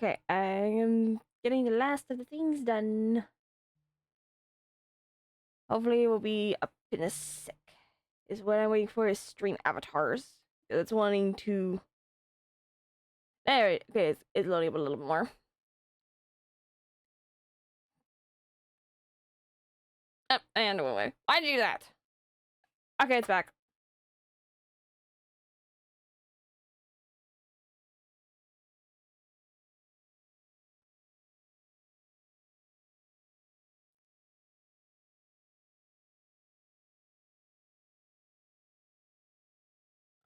Okay, I am getting the last of the things done. Hopefully we'll be up in a sec. Is what I'm waiting for is stream avatars. It's wanting to... There, okay, it's loading up a little bit more. Oh, and away. Why'd you do that? Okay, it's back.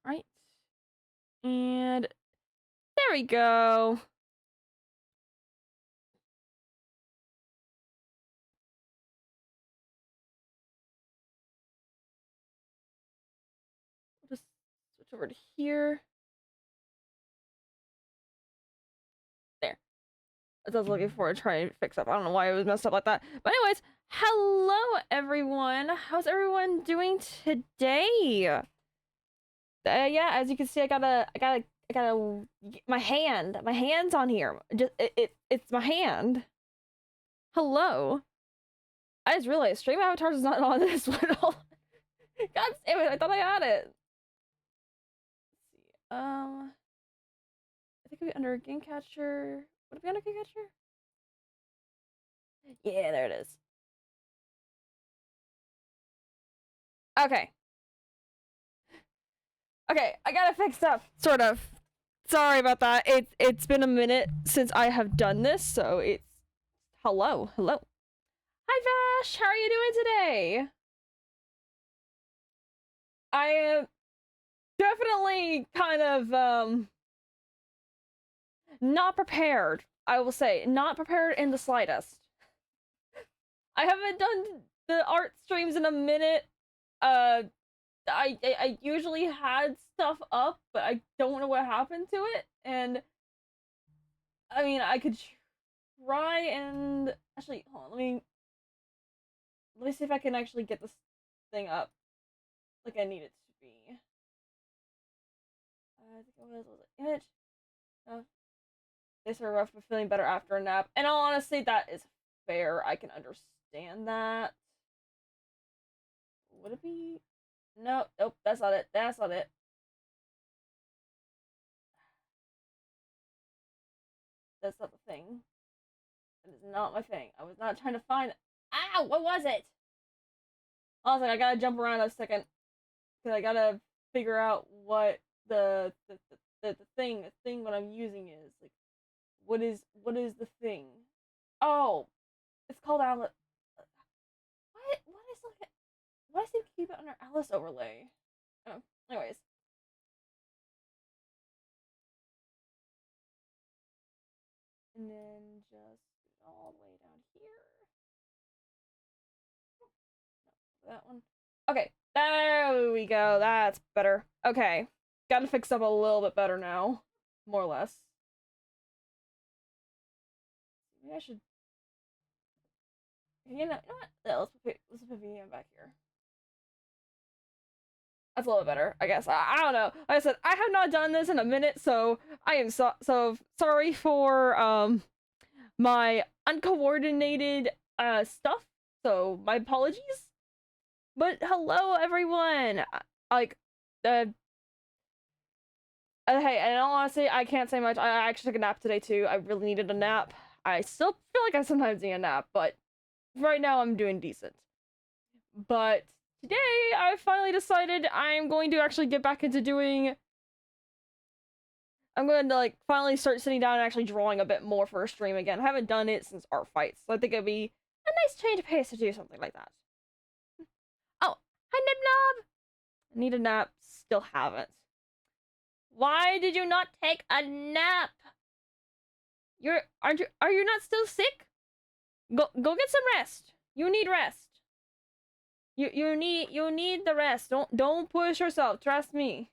Right. And there we go. Just switch over to here. There. That's what I was looking for to try and fix up. I don't know why it was messed up like that. But anyways, hello everyone. How's everyone doing today? Yeah, as you can see, I got my hand's on here. Just it's my hand. Hello. I just realized stream avatars is not on this one. God damn it! I thought I had it. Let's see. I think it'd be under game catcher. Would it be under game catcher? Yeah, there it is. Okay. Okay, I got it fixed up, sort of. Sorry about that. It's been a minute since I have done this, so it's hello. Hi Vash, how are you doing today? I am definitely kind of not prepared. I will say, not prepared in the slightest. I haven't done the art streams in a minute. I usually had stuff up, but I don't know what happened to it. And I mean, I could try and actually hold on. Let me see if I can actually get this thing up like I need it to be. I think it was image. Days are rough, but feeling better after a nap. And honestly, that is fair. I can understand that. Would it be? No, nope, that's not it. That's not it. That's not the thing. That is not my thing. I was not trying to find. Ow! What was it? I was like, I gotta jump around a second because I gotta figure out what the thing what I'm using is like. What is the thing? Oh, it's called Alice. What is like? Why does it keep it under Alice overlay? Oh, anyways. And then just all the way down here. No, that one. Okay, there we go. That's better. Okay, got it fixed up a little bit better now, more or less. Maybe I should. You know what? Yeah, let's put VM back here. That's a little better, I guess. I don't know. Like I said, I have not done this in a minute, so I am so sorry for my uncoordinated stuff. So my apologies. But hello everyone. Like hey, and honestly, I can't say much. I actually took a nap today too. I really needed a nap. I still feel like I sometimes need a nap, but right now I'm doing decent. But today I finally decided I'm going to actually get back into doing. I'm going to like finally start sitting down and actually drawing a bit more for a stream again. I haven't done it since art fights, so I think it'd be a nice change of pace to do something like that. Oh, hi Nibnob! Need a nap, still haven't. Why did you not take a nap? Are you not still sick? Go get some rest. You need rest. You need the rest. Don't push yourself. Trust me.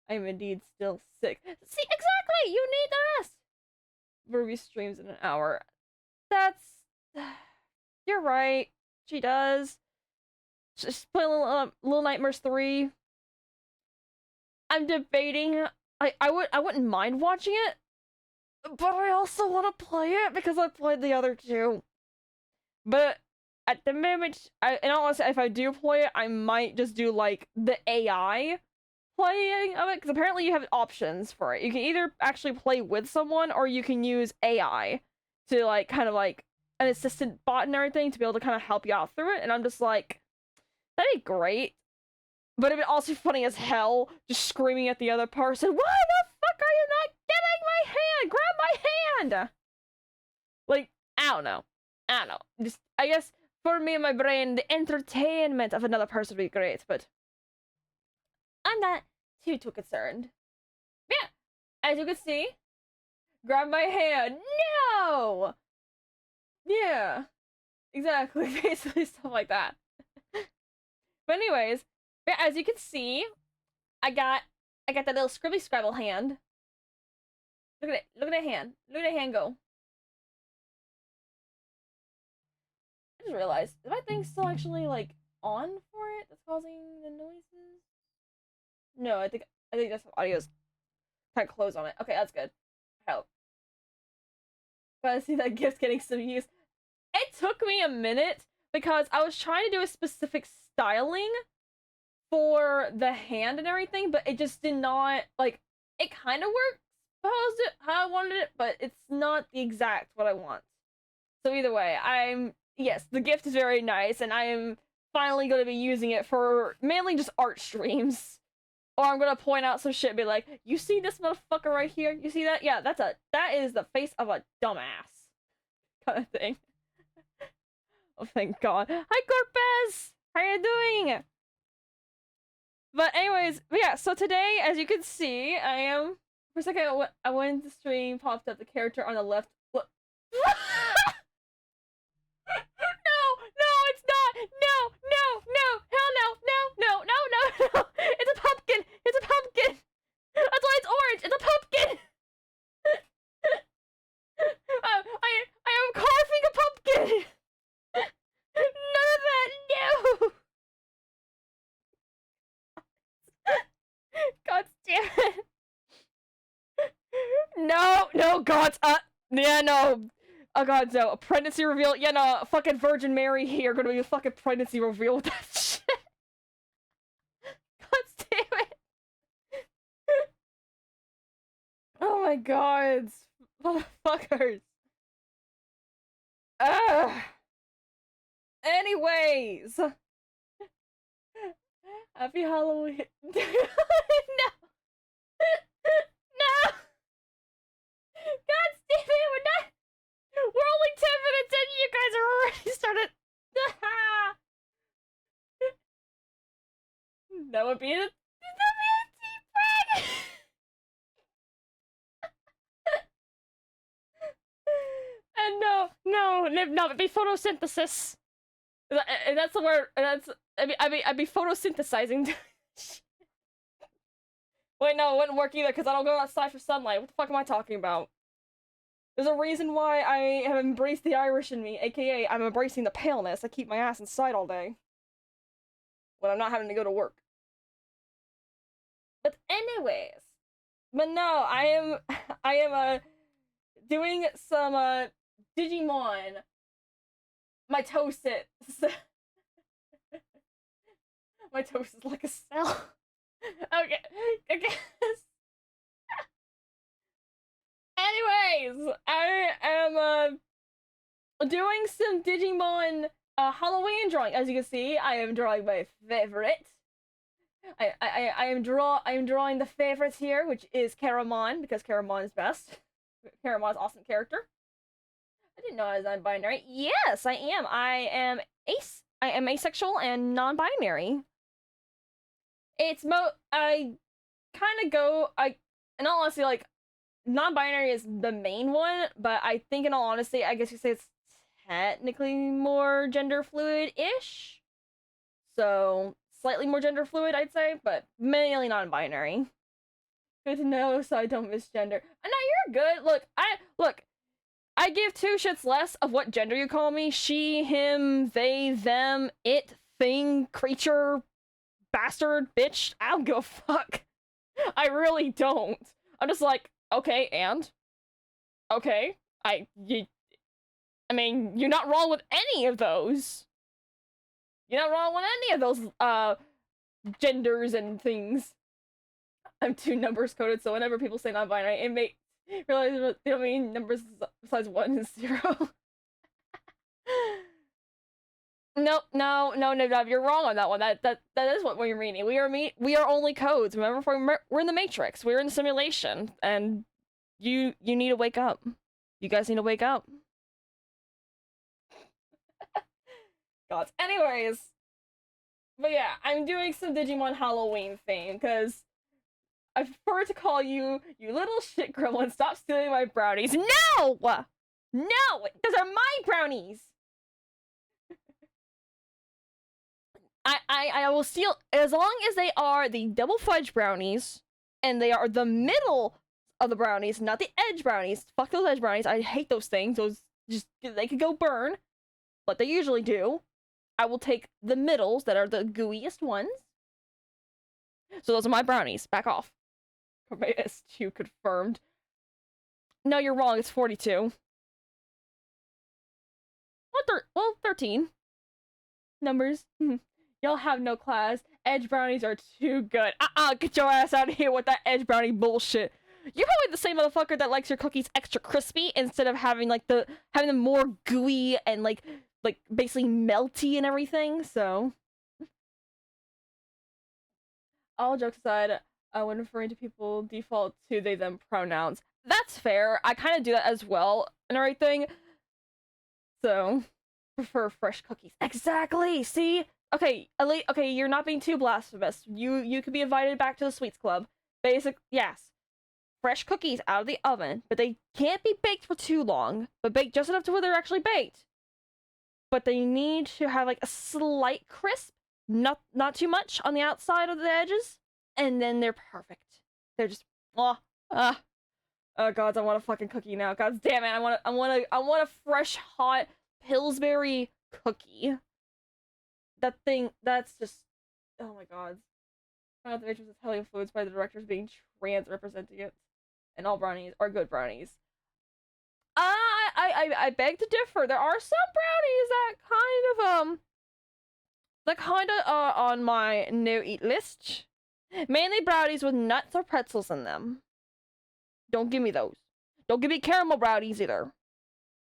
I am indeed still sick. See, exactly. You need the rest. Ruby streams in an hour. That's. You're right. She does. Just play Little Nightmares 3. I'm debating. I wouldn't mind watching it, but I also want to play it because I played the other two. But at the moment, and honestly, if I do play it, I might just do like the AI playing of it because apparently you have options for it. You can either actually play with someone or you can use AI to like kind of like an assistant bot and everything to be able to kind of help you out through it. And I'm just like, that'd be great. But it'd be also funny as hell just screaming at the other person, why the fuck are you not getting my hand? Grab my hand! Like, I don't know. I don't know. Just, I guess for me and my brain, the entertainment of another person would be great, but I'm not too concerned. Yeah, as you can see, grab my hand. No! Yeah, exactly. Basically stuff like that. But anyways, yeah, as you can see, I got that little scribbly scribble hand. Look at it. Look at that hand. Look at that hand go. I just realized, is my thing still actually like on for it? That's causing the noises. No, I think that's audio's kind of closed on it. Okay, that's good. Help. But I see that gift getting some use. It took me a minute because I was trying to do a specific styling for the hand and everything, but it just did not like. It kind of worked how I wanted it, but it's not the exact what I want. So either way, yes, the gift is very nice, and I am finally going to be using it for mainly just art streams. Or I'm gonna point out some shit and be like, you see this motherfucker right here? You see that? Yeah, that is the face of a dumbass. Kind of thing. Oh thank god. Hi Corpez! How you doing? But anyways, yeah, so today, as you can see, I am for a second I went into the stream, popped up the character on the left. Look. No, no, it's not. No, no, no, hell no, no, no, no, no, no. It's a pumpkin. It's a pumpkin. That's why it's orange. It's a pumpkin. I am carving a pumpkin. None of that. No. God damn it. No, no, God. Yeah, no. Oh god, no. A pregnancy reveal. Yeah, no. Fucking Virgin Mary here gonna be a fucking pregnancy reveal with that shit. God damn it. Oh my god. Motherfuckers. Ugh. Anyways. Happy Halloween. No. No. God damn it. We're only 10 minutes in. You guys are already started. That would be a tea bag. And no, it'd be photosynthesis. That's the word. I'd be photosynthesizing. Wait, no, it wouldn't work either because I don't go outside for sunlight. What the fuck am I talking about? There's a reason why I have embraced the Irish in me, aka I'm embracing the paleness. I keep my ass inside all day when I'm not having to go to work. But anyways, but no, I am doing some Digimon mitosis. Mitosis is like a cell. Okay, I guess. Anyways, I am doing some Digimon Halloween drawing. As you can see, I am drawing my favorite. I am drawing the favorites here, which is Karamon, because Karamon is best. Karamon's awesome character. I didn't know I was non-binary. Yes, I am. I am asexual and non-binary. I kind of go in all honesty, like non-binary is the main one, but I think in all honesty, I guess you say it's technically more gender fluid-ish. So slightly more gender fluid, I'd say, but mainly non-binary. Good to know, so I don't misgender. No, you're good. Look. I give two shits less of what gender you call me. She, him, they, them, it, thing, creature, bastard, bitch. I don't give a fuck. I really don't. I'm just like, okay, and? Okay, I mean, you're not wrong with any of those. You're not wrong with any of those genders and things. I'm two numbers coded, so whenever people say non-binary, it may realize they don't mean numbers besides 1 and 0. No. You're wrong on that one. That is what we're meaning. We are only codes. Remember, we're in the Matrix. We're in the simulation, and you need to wake up. You guys need to wake up. Gods. Anyways, but yeah, I'm doing some Digimon Halloween theme because I prefer to call you little shit gremlin. Stop stealing my brownies. No, those are my brownies. I will steal as long as they are the double fudge brownies and they are the middle of the brownies, not the edge brownies. Fuck those edge brownies. I hate those things. Those just they could go burn, but they usually do. I will take the middles that are the gooeyest ones. So those are my brownies. Back off. My SQ confirmed. No, you're wrong. It's 42. Well, 13. Numbers. Y'all have no class. Edge brownies are too good. Get your ass out of here with that edge brownie bullshit. You're probably the same motherfucker that likes your cookies extra crispy instead of having like having them more gooey and like basically melty and everything. So, all jokes aside, when referring to people, default to they them pronouns. That's fair. I kind of do that as well and everything. So, prefer fresh cookies. Exactly. See, okay, okay, you're not being too blasphemous. You could be invited back to the sweets club. Yes. Fresh cookies out of the oven, but they can't be baked for too long, but baked just enough to where they're actually baked. But they need to have like a slight crisp, not too much on the outside of the edges, and then they're perfect. They're just oh gods, I want a fucking cookie now. God damn it, I want a fresh hot Pillsbury cookie. That thing, that's just, oh my god. The Matrix is heavily influenced by the directors being trans representing it, and all brownies are good brownies. I beg to differ. There are some brownies that kind of on my no eat list. Mainly brownies with nuts or pretzels in them. Don't give me those. Don't give me caramel brownies either.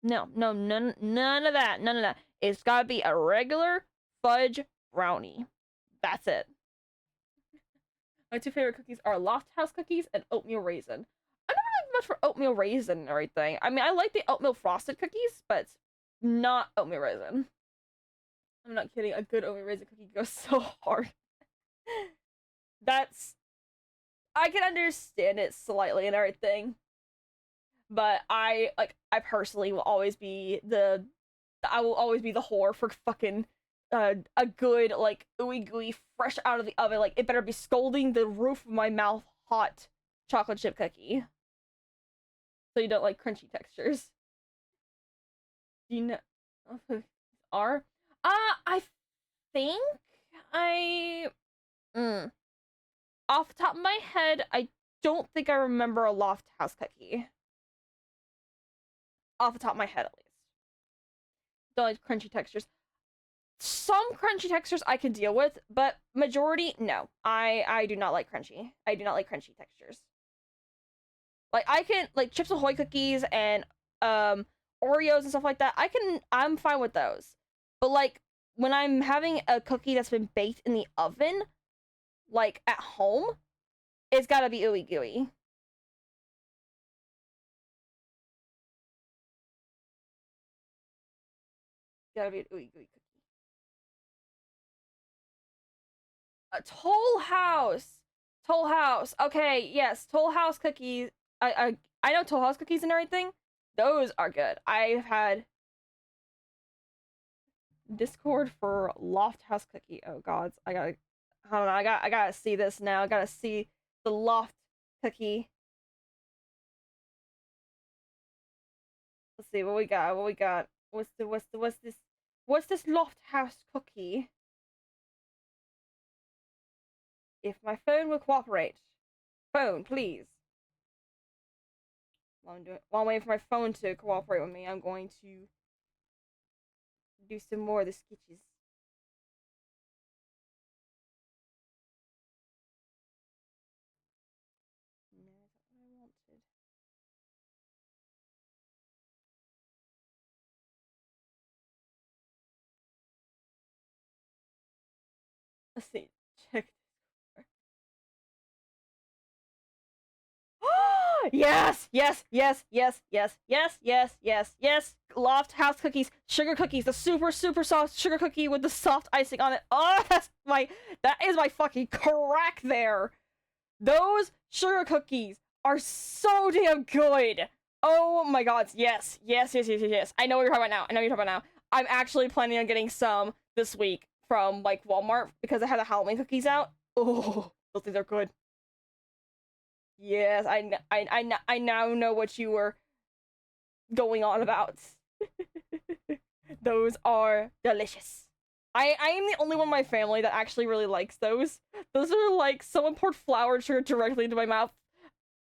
No, none of that. None of that. It's gotta be a regular fudge brownie. That's it. My two favorite cookies are Loft House cookies and oatmeal raisin. I'm not really much for oatmeal raisin and everything. I mean, I like the oatmeal frosted cookies, but not oatmeal raisin. I'm not kidding. A good oatmeal raisin cookie goes so hard. I can understand it slightly and everything, but I personally will always be I will always be the whore for fucking a good like ooey gooey fresh out of the oven, like it better be scalding the roof of my mouth hot chocolate chip cookie. So you don't like crunchy textures. Do you know are? I think I off the top of my head, I don't think I remember a Loft House cookie. Off the top of my head, at least. Don't like crunchy textures. Some crunchy textures I can deal with, but majority, no. I do not like crunchy. I do not like crunchy textures. Like I can like Chips Ahoy cookies and Oreos and stuff like that. I'm fine with those. But like when I'm having a cookie that's been baked in the oven, like at home, it's gotta be ooey gooey. Gotta be an ooey gooey cookie. Toll House. Toll House. Okay, yes, Toll House cookies. I know Toll House cookies and everything. Those are good. I've had Discord for Loft House cookie. Oh gods, I don't know. I gotta see this now. I gotta see the Loft cookie. Let's see what we got. What we got? What's this Loft House cookie? If my phone will cooperate. Phone, please. While I'm waiting for my phone to cooperate with me, I'm going to do some more of the sketches. No, that's not what I wanted. Let's see. Check. Yes, yes, yes, yes, yes, yes, yes, yes, yes. Loft house cookies, sugar cookies, the super super soft sugar cookie with the soft icing on it. Oh, that is my fucking crack there. Those sugar cookies are so damn good. Oh my god, yes, yes, yes, yes, yes, yes. I know what you're talking about now. I know what you're talking about now. I'm actually planning on getting some this week from like Walmart because I have the Halloween cookies out. Oh, those things are good. Yes, I now know what you were going on about. Those are delicious. I am the only one in my family that actually really likes those. Those are like someone poured flour sugar directly into my mouth.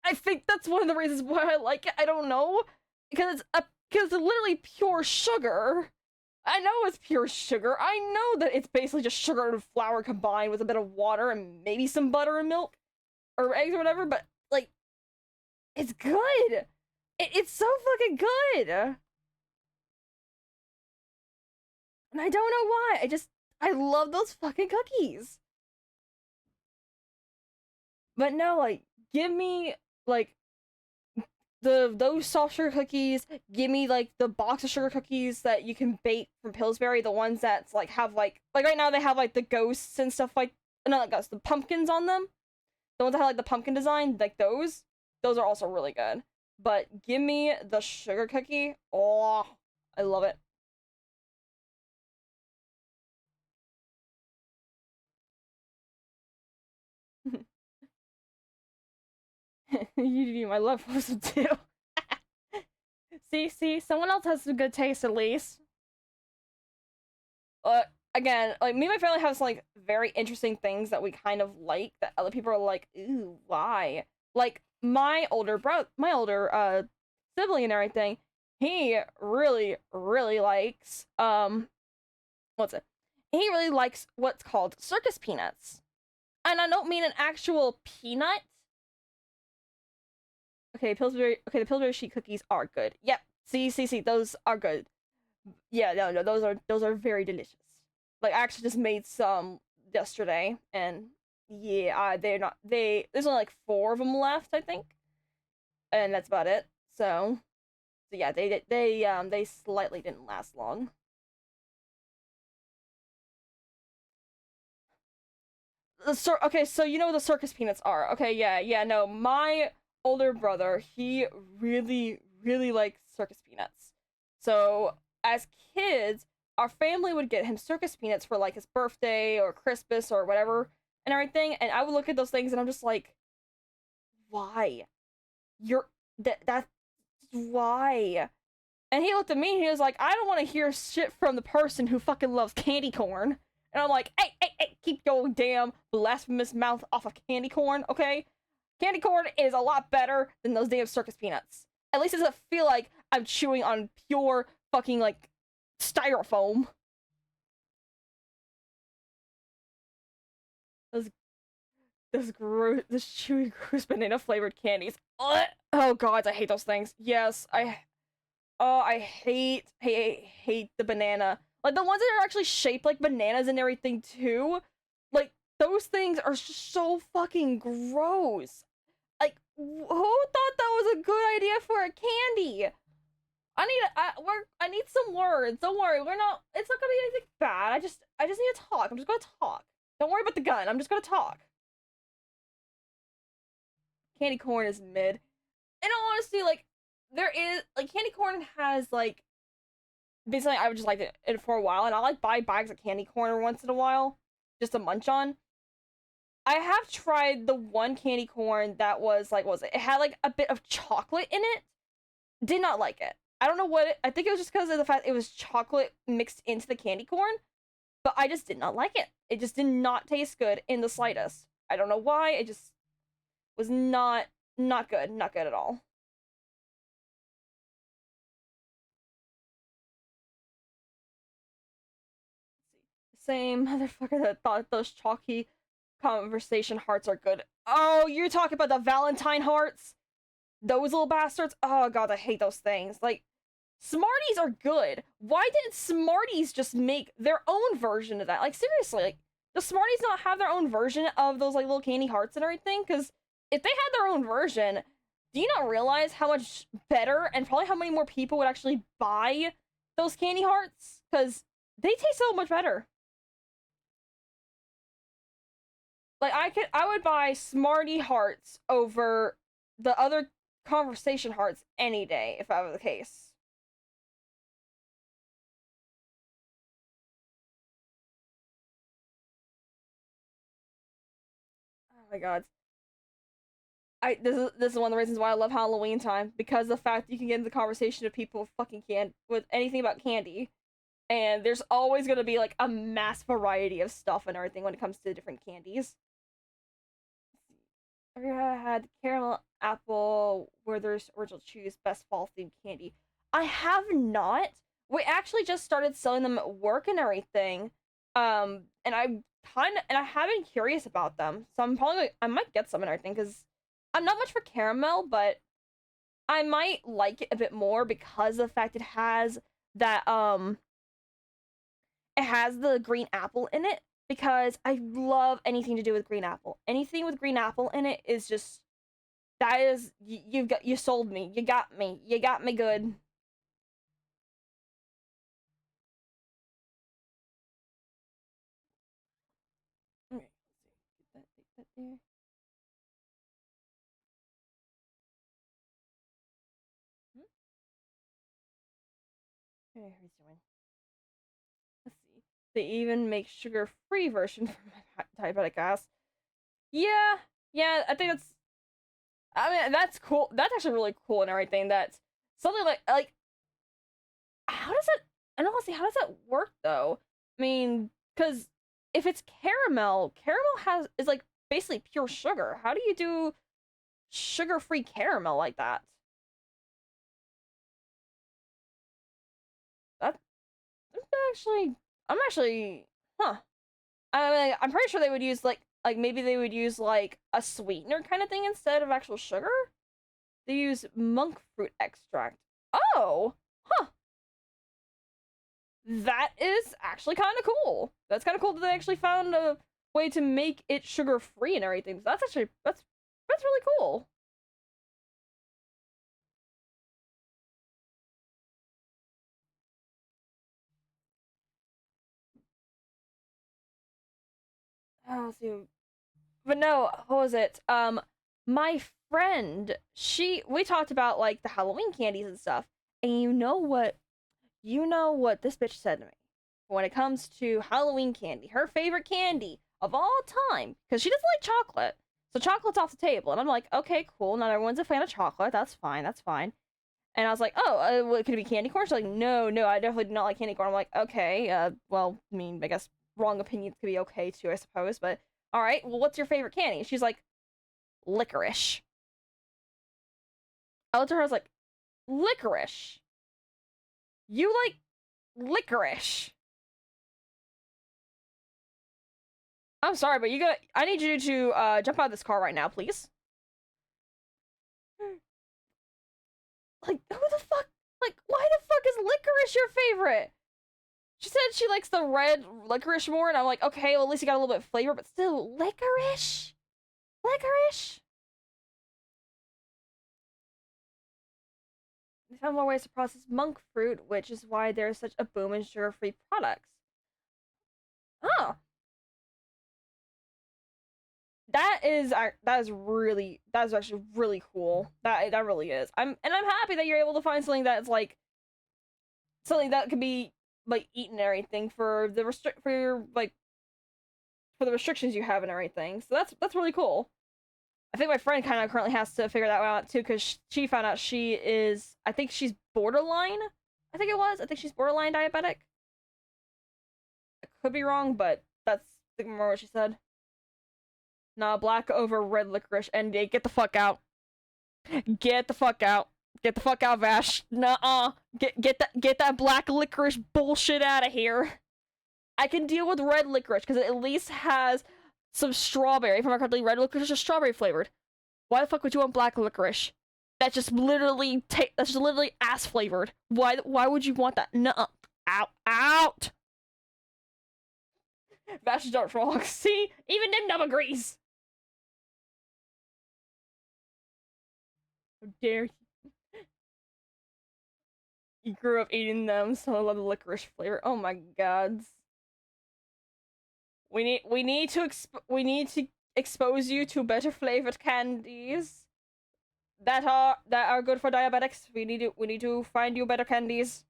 I think that's one of the reasons why I like it. I don't know because it's literally pure sugar. I know it's pure sugar. I know that it's basically just sugar and flour combined with a bit of water and maybe some butter and milk or eggs or whatever. But like, it's good. It's so fucking good. And I don't know why. I love those fucking cookies. But no, like give me like those soft sugar cookies. Give me like the box of sugar cookies that you can bake from Pillsbury. The ones that like have like right now they have like the ghosts and stuff like not like ghosts, the pumpkins on them. The ones that have like the pumpkin design, like those. Those are also really good. But give me the sugar cookie. Oh, I love it. You, my love was too. See, someone else has some good taste at least. Again, like me and my family has like very interesting things that we kind of like that other people are like, ooh, why? Like my older sibling and everything, he really likes what's it? He really likes what's called circus peanuts. And I don't mean an actual peanut. Okay, the Pillsbury sheet cookies are good. Yep. See, those are good. Yeah, no, those are very delicious. Like I actually just made some yesterday, and yeah, they're not they. There's only like four of them left, I think, and that's about it. So yeah, they slightly didn't last long. Okay, so you know what the circus peanuts are. Okay, yeah, no, my older brother, he really likes circus peanuts. So as kids, our family would get him circus peanuts for like his birthday or Christmas or whatever and everything. And I would look at those things and I'm just like, why? You're that's why. And he looked at me and he was like, I don't want to hear shit from the person who fucking loves candy corn. And I'm like, hey, keep your damn blasphemous mouth off of candy corn, okay? Candy corn is a lot better than those damn circus peanuts. At least it doesn't feel like I'm chewing on pure fucking like styrofoam. Those those chewy gross banana flavored candies. Ugh. Oh god, I hate those things. Yes, I hate the banana. Like the ones that are actually shaped like bananas and everything too. Like those things are so fucking gross. Like who thought that was a good idea for a candy? I need some words. Don't worry, we're not. It's not gonna be anything bad. I just need to talk. I'm just gonna talk. Don't worry about the gun. I'm just gonna talk. Candy corn is mid. In all honesty, like there is like candy corn has like basically I would just like it for a while, and I like buy bags of candy corn once in a while just to munch on. I have tried the one candy corn that was like what was it? It had like a bit of chocolate in it. Did not like it. I don't know what I think it was just because of the fact it was chocolate mixed into the candy corn, but I just did not like it. It just did not taste good in the slightest. I don't know why. It just was not good, not good at all. same motherfucker that thought those chalky conversation hearts are good. Oh, you're talking about the Valentine hearts? Those little bastards? Oh god, I hate those things. Like, Smarties are good. Why didn't Smarties just make their own version of that? Like, seriously, like, does Smarties not have their own version of those, like, little candy hearts and everything? Because if they had their own version, do you not realize how much better and probably how many more people would actually buy those candy hearts? Because they taste so much better. Like, I would buy Smartie hearts over the other conversation hearts any day if that were the case. Oh my god. This is one of the reasons why I love Halloween time, because the fact that you can get into conversation with people with fucking with anything about candy. And there's always gonna be like a mass variety of stuff and everything when it comes to different candies. Have you ever had caramel apple Werther's original choose best fall themed candy? I have not. We actually just started selling them at work and everything. And I have been curious about them. So I'm probably I might get some and everything because I'm not much for caramel, but I might like it a bit more because of the fact that it has the green apple in it, because I love anything to do with green apple. Anything with green apple in it is just that is you sold me. You got me. You got me good. Okay, let's see. Get that there. Hmm? Okay, he's doing. Let's see. They even make sugar-free version for my diabetic ass. Yeah, yeah. I think that's. I mean, that's cool. That's actually really cool and everything. That's something like how does that? And honestly, how does that work though? I mean, because if it's caramel, caramel is like basically pure sugar. How do you do sugar-free caramel like that? That actually, I'm actually, huh? I mean, I'm pretty sure they would use like maybe they would use like a sweetener kind of thing instead of actual sugar. They use monk fruit extract. Oh, huh. That is actually kind of cool. That's kind of cool that they actually found a way to make it sugar free and everything. So that's actually that's really cool. Oh, let's see. But no, what was it? My friend, we talked about like the Halloween candies and stuff, and you know what this bitch said to me when it comes to Halloween candy. Her favorite candy of all time, because she doesn't like chocolate. So chocolate's off the table. And I'm like, okay, cool. Not everyone's a fan of chocolate. That's fine. That's fine. And I was like, oh, what, could it be candy corn? She's like, no, no, I definitely do not like candy corn. I'm like, okay, well, I mean, I guess wrong opinions could be okay too, I suppose. But all right, well, what's your favorite candy? She's like, licorice. I looked at her, I was like, licorice? You like licorice? I'm sorry, but I need you to jump out of this car right now, please. Like, who the fuck? Like, why the fuck is licorice your favorite? She said she likes the red licorice more, and I'm like, okay, well, at least you got a little bit of flavor, but still, licorice? Licorice? They found more ways to process monk fruit, which is why there's such a boom in sugar-free products. Oh, that is actually really cool. That really is. I'm happy that you're able to find something that's like something that could be like eaten and everything for the for your like for the restrictions you have and everything. So that's really cool. I think my friend kind of currently has to figure that one out too, because she found out she is, I think she's borderline. I think it was. I think she's borderline diabetic. I could be wrong, but that's more what she said. Nah, black over red licorice. NDA, get the fuck out. Get the fuck out. Get the fuck out, Vash. Nuh-uh. Get that black licorice bullshit out of here. I can deal with red licorice because it at least has some strawberry. If I'm correctly, red licorice is strawberry flavored. Why the fuck would you want black licorice? That's just literally that's just literally ass flavored. Why would you want that? Nuh-uh. Out. Vash Dart Frog. See? Even Nimdum agrees. How dare you? You grew up eating them, so I love the licorice flavor. Oh my god. We need to expose you to better flavored candies that are good for diabetics. We need to find you better candies.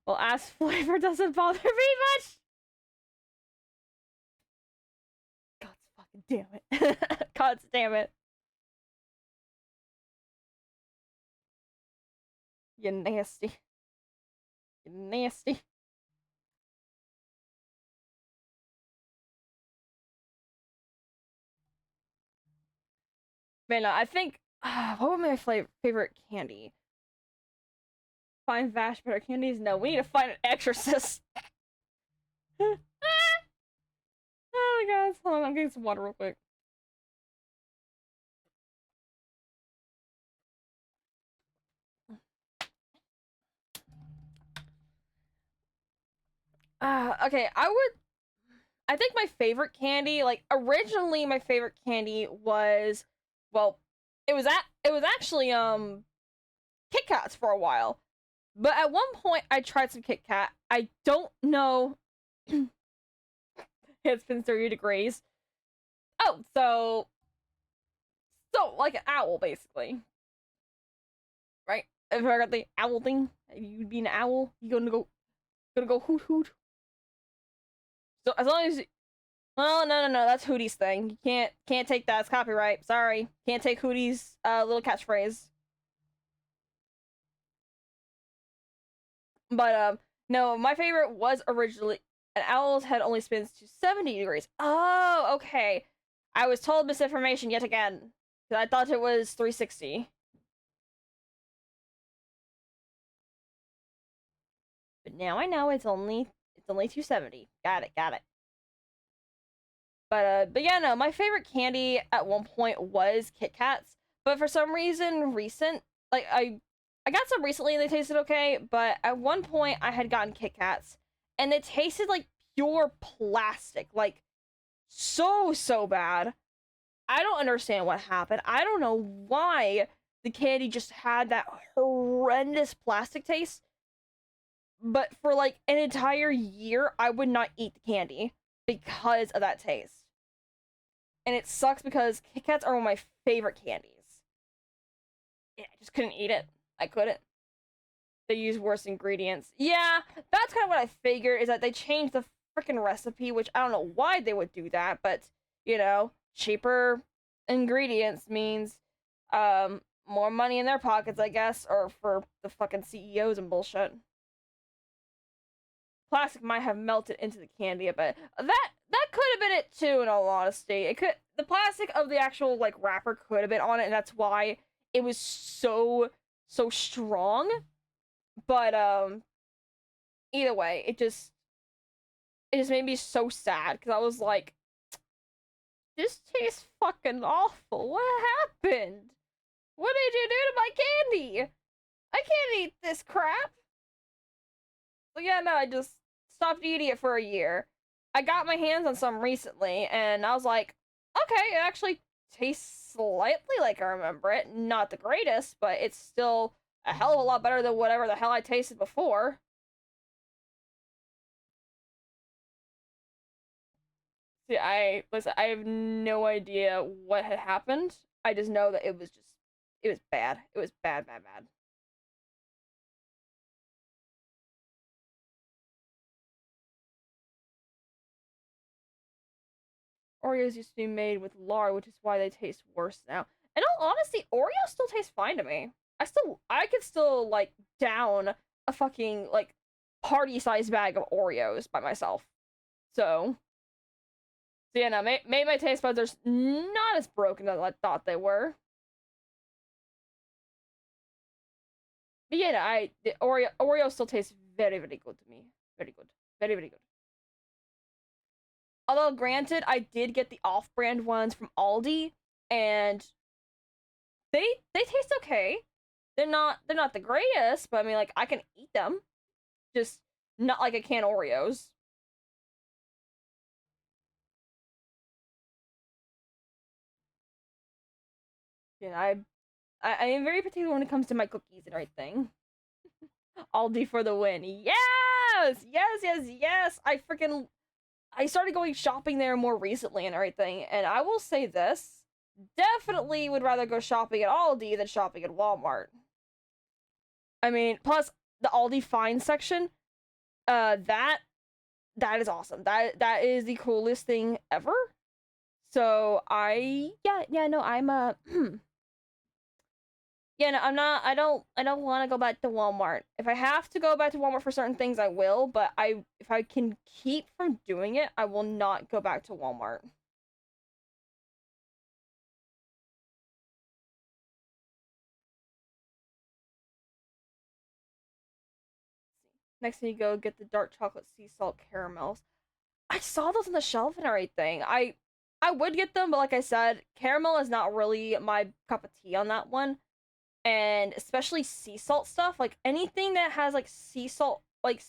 Well, ass flavor doesn't bother me much. God fucking damn it. God damn it. You nasty. You nasty. Man, I think what would my favorite candy? Find Vash better candies? No, we need to find an exorcist. Oh my god, hold on, I'm getting some water real quick. Okay, I think my favorite candy, like originally my favorite candy was, well, it was actually Kit Kats for a while. But at one point I tried some Kit Kat. I don't know. It's been 30 degrees. Oh, so like an owl basically. Right? If I got the owl thing, you'd be an owl, you gonna go hoot hoot. So as long as well, no, that's Hootie's thing. You can't take that. It's copyright. Sorry. Can't take Hootie's little catchphrase. But no, my favorite was originally an owl's head only spins to 70 degrees. Oh, okay. I was told misinformation yet again. I thought it was 360. But now I know it's only 270. Got it. But yeah, no, my favorite candy at one point was Kit Kats, but for some reason recent, like I got some recently and they tasted okay, but at one point I had gotten Kit Kats and they tasted like pure plastic, like so bad. I don't understand what happened. I don't know why the candy just had that horrendous plastic taste, but for like an entire year I would not eat the candy because of that taste. And it sucks because Kit Kats are one of my favorite candies. Yeah, I just couldn't eat it. I couldn't. They use worse ingredients. Yeah, that's kind of what I figured, is that they changed the freaking recipe, which I don't know why they would do that, but, you know, cheaper ingredients means more money in their pockets, I guess, or for the fucking CEOs and bullshit. Plastic might have melted into the candy a bit. That could have been it too, in all honesty. It could, the plastic of the actual like wrapper could have been on it, and that's why it was so strong. But either way, it just made me so sad because I was like, this tastes fucking awful. What happened? What did you do to my candy? I can't eat this crap. So yeah, no, I just stopped eating it for a year. I got my hands on some recently, and I was like, okay, it actually tastes slightly like I remember it. Not the greatest, but it's still a hell of a lot better than whatever the hell I tasted before. See, I have no idea what had happened. I just know that it was bad. It was bad. Oreos used to be made with lard, which is why they taste worse now. In all honesty, Oreos still taste fine to me. I could still like down a fucking like party sized bag of Oreos by myself. So, so yeah, no, maybe my taste buds are not as broken as I thought they were. yeah, no, the Oreo still tastes very very good to me. Very good, very very good. Although granted, I did get the off-brand ones from Aldi, and they taste okay. They're not the greatest, but I mean like I can eat them. Just not like a can of Oreos. Yeah, I am very particular when it comes to my cookies and everything. Aldi for the win. Yes! Yes, yes, yes! I started going shopping there more recently and everything, and I will say this. Definitely would rather go shopping at Aldi than shopping at Walmart. I mean, plus the Aldi Find section, that is awesome. That is the coolest thing ever. So yeah no I'm yeah, no, I don't want to go back to Walmart. If I have to go back to Walmart for certain things, I will, but if I can keep from doing it, I will not go back to Walmart. Next thing you go get the dark chocolate sea salt caramels. I saw those on the shelf and everything. I would get them, but like I said, caramel is not really my cup of tea on that one. And especially sea salt stuff, like anything that has like sea salt, like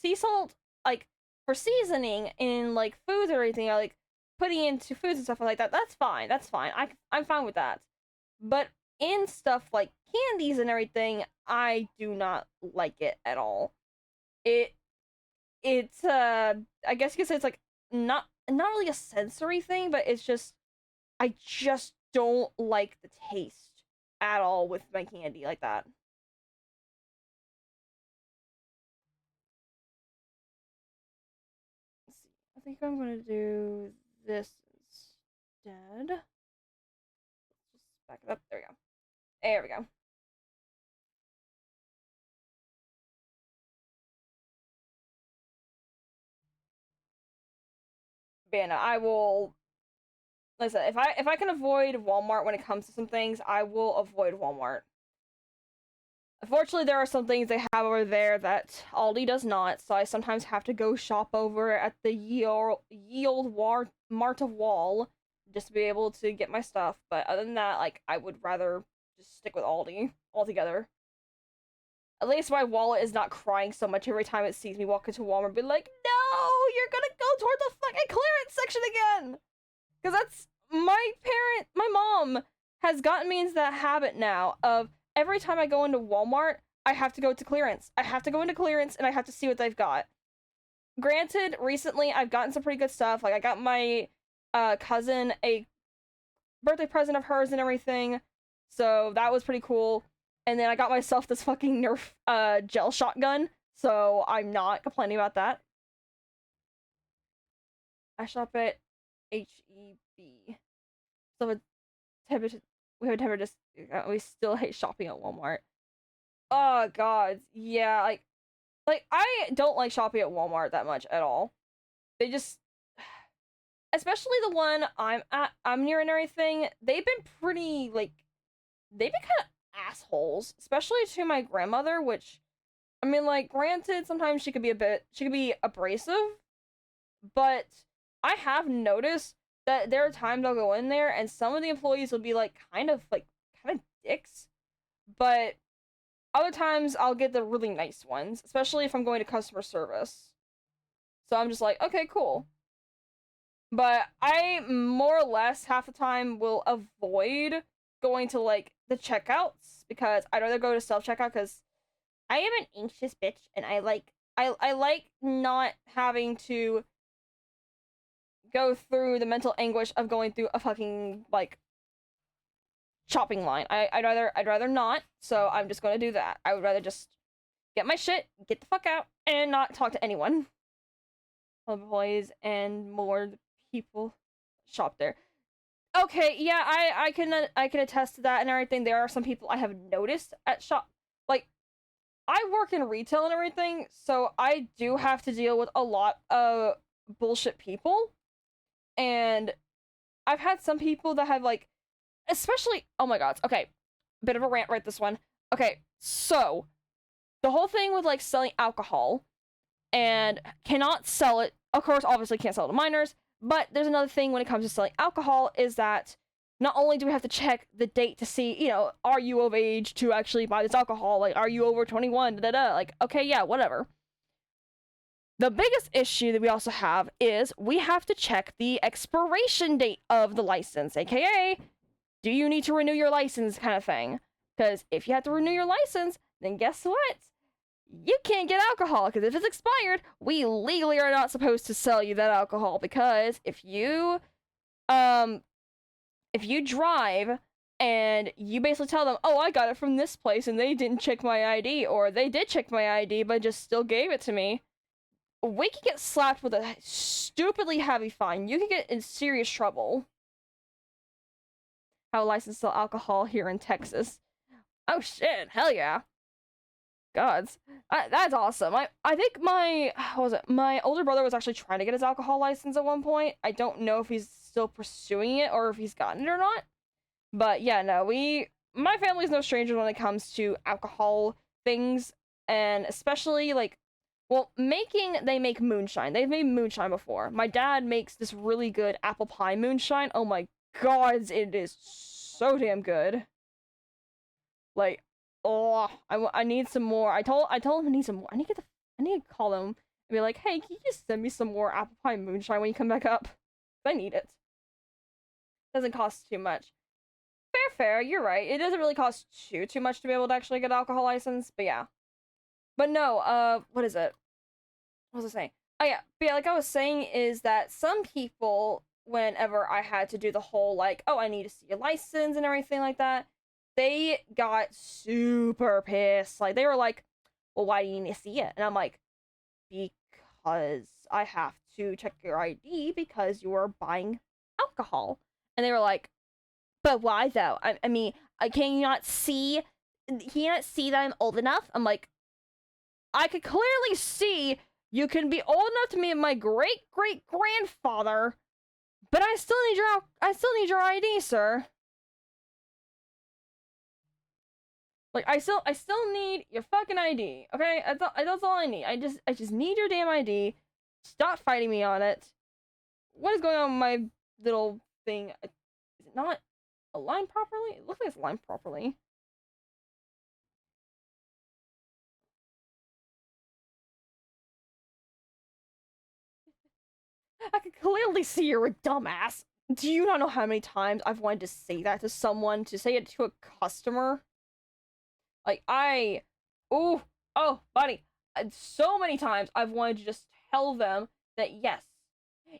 for seasoning in like foods or anything, or like putting into foods and stuff like that. That's fine. That's fine. I'm fine with that. But in stuff like candies and everything, I do not like it at all. It it's I guess you could say it's like not really a sensory thing, but it's just I just don't like the taste at all with my candy like that. Let's see. I think I'm gonna do this instead. Just back it up. There we go. There we go. But yeah, no, I will. Listen, if I can avoid Walmart when it comes to some things, I will avoid Walmart. Unfortunately, there are some things they have over there that Aldi does not, so I sometimes have to go shop over at the Yield War Mart of Wall just to be able to get my stuff. But other than that, like I would rather just stick with Aldi altogether. At least my wallet is not crying so much every time it sees me walk into Walmart and be like, no, you're gonna go toward the fucking clearance section again. Because that's my mom has gotten me into that habit now of every time I go into Walmart, I have to go to clearance. I have to go into clearance and I have to see what they've got. Granted, recently I've gotten some pretty good stuff. Like I got my cousin a birthday present of hers and everything. So that was pretty cool. And then I got myself this fucking Nerf gel shotgun. So I'm not complaining about that. I shop at HEB. So it's temperature we have never just we still hate shopping at Walmart. Oh god, yeah, like I don't like shopping at Walmart that much at all. They just especially the one I'm near and everything, they've been pretty like they've been kind of assholes, especially to my grandmother, which I mean like granted sometimes she could be abrasive, but I have noticed that there are times I'll go in there and some of the employees will be like kind of dicks, but other times I'll get the really nice ones, especially if I'm going to customer service. So I'm just like, okay, cool. But I more or less half the time will avoid going to like the checkouts because I'd rather go to self checkout because I am an anxious bitch and I like not having to go through the mental anguish of going through a fucking like shopping line. I'd rather not, so I'm just gonna do that. I would rather just get my shit, get the fuck out, and not talk to anyone. Employees and more people shop there. Okay, yeah, I can attest to that and everything. There are some people I have noticed at shop like I work in retail and everything, so I do have to deal with a lot of bullshit people. And I've had some people that have like especially oh my god, okay. Bit of a rant right this one. Okay, so the whole thing with like selling alcohol and cannot sell it. Of course, obviously can't sell it to minors. But there's another thing when it comes to selling alcohol is that not only do we have to check the date to see, are you of age to actually buy this alcohol? Like, are you over 21? Da da da. Like, okay, yeah, whatever. The biggest issue that we also have is we have to check the expiration date of the license, aka, do you need to renew your license kind of thing? Because if you have to renew your license, then guess what? You can't get alcohol, because if it's expired, we legally are not supposed to sell you that alcohol, because if you drive and you basically tell them, oh, I got it from this place and they didn't check my ID, or they did check my ID but just still gave it to me, we could get slapped with a stupidly heavy fine. You could get in serious trouble. How licensed sell alcohol here in Texas. Oh shit, hell yeah. Gods. That's awesome. I think my older brother was actually trying to get his alcohol license at one point. I don't know if he's still pursuing it or if he's gotten it or not. But yeah, no, my family's no stranger when it comes to alcohol things, and especially like, well, they make moonshine. They've made moonshine before. My dad makes this really good apple pie moonshine. Oh my god, it is so damn good. Like, oh, I need some more. I told him I need some more. I need to call him and be like, hey, can you just send me some more apple pie moonshine when you come back up? I need it. Doesn't cost too much. Fair. You're right. It doesn't really cost too much to be able to actually get an alcohol license. But yeah. But no. What is it? What was I saying? Oh yeah. But yeah, like I was saying, is that some people, whenever I had to do the whole like, oh, I need to see a license and everything like that, they got super pissed. Like, they were like, well, why do you need to see it? And I'm like, because I have to check your ID because you are buying alcohol. And they were like, but why though? I mean, can you not see? Can you not see that I'm old enough? I'm like, I could clearly see you can be old enough to meet my great grandfather, but I still need your ID, sir. Like, I still need your fucking ID. Okay, that's all I need. I just need your damn ID. Stop fighting me on it. What is going on with my little thing? Is it not aligned properly? It looks like it's aligned properly. I can clearly see you're a dumbass. Do you not know how many times I've wanted to say that to someone, to say it to a customer? Like, oh, buddy. So many times I've wanted to just tell them that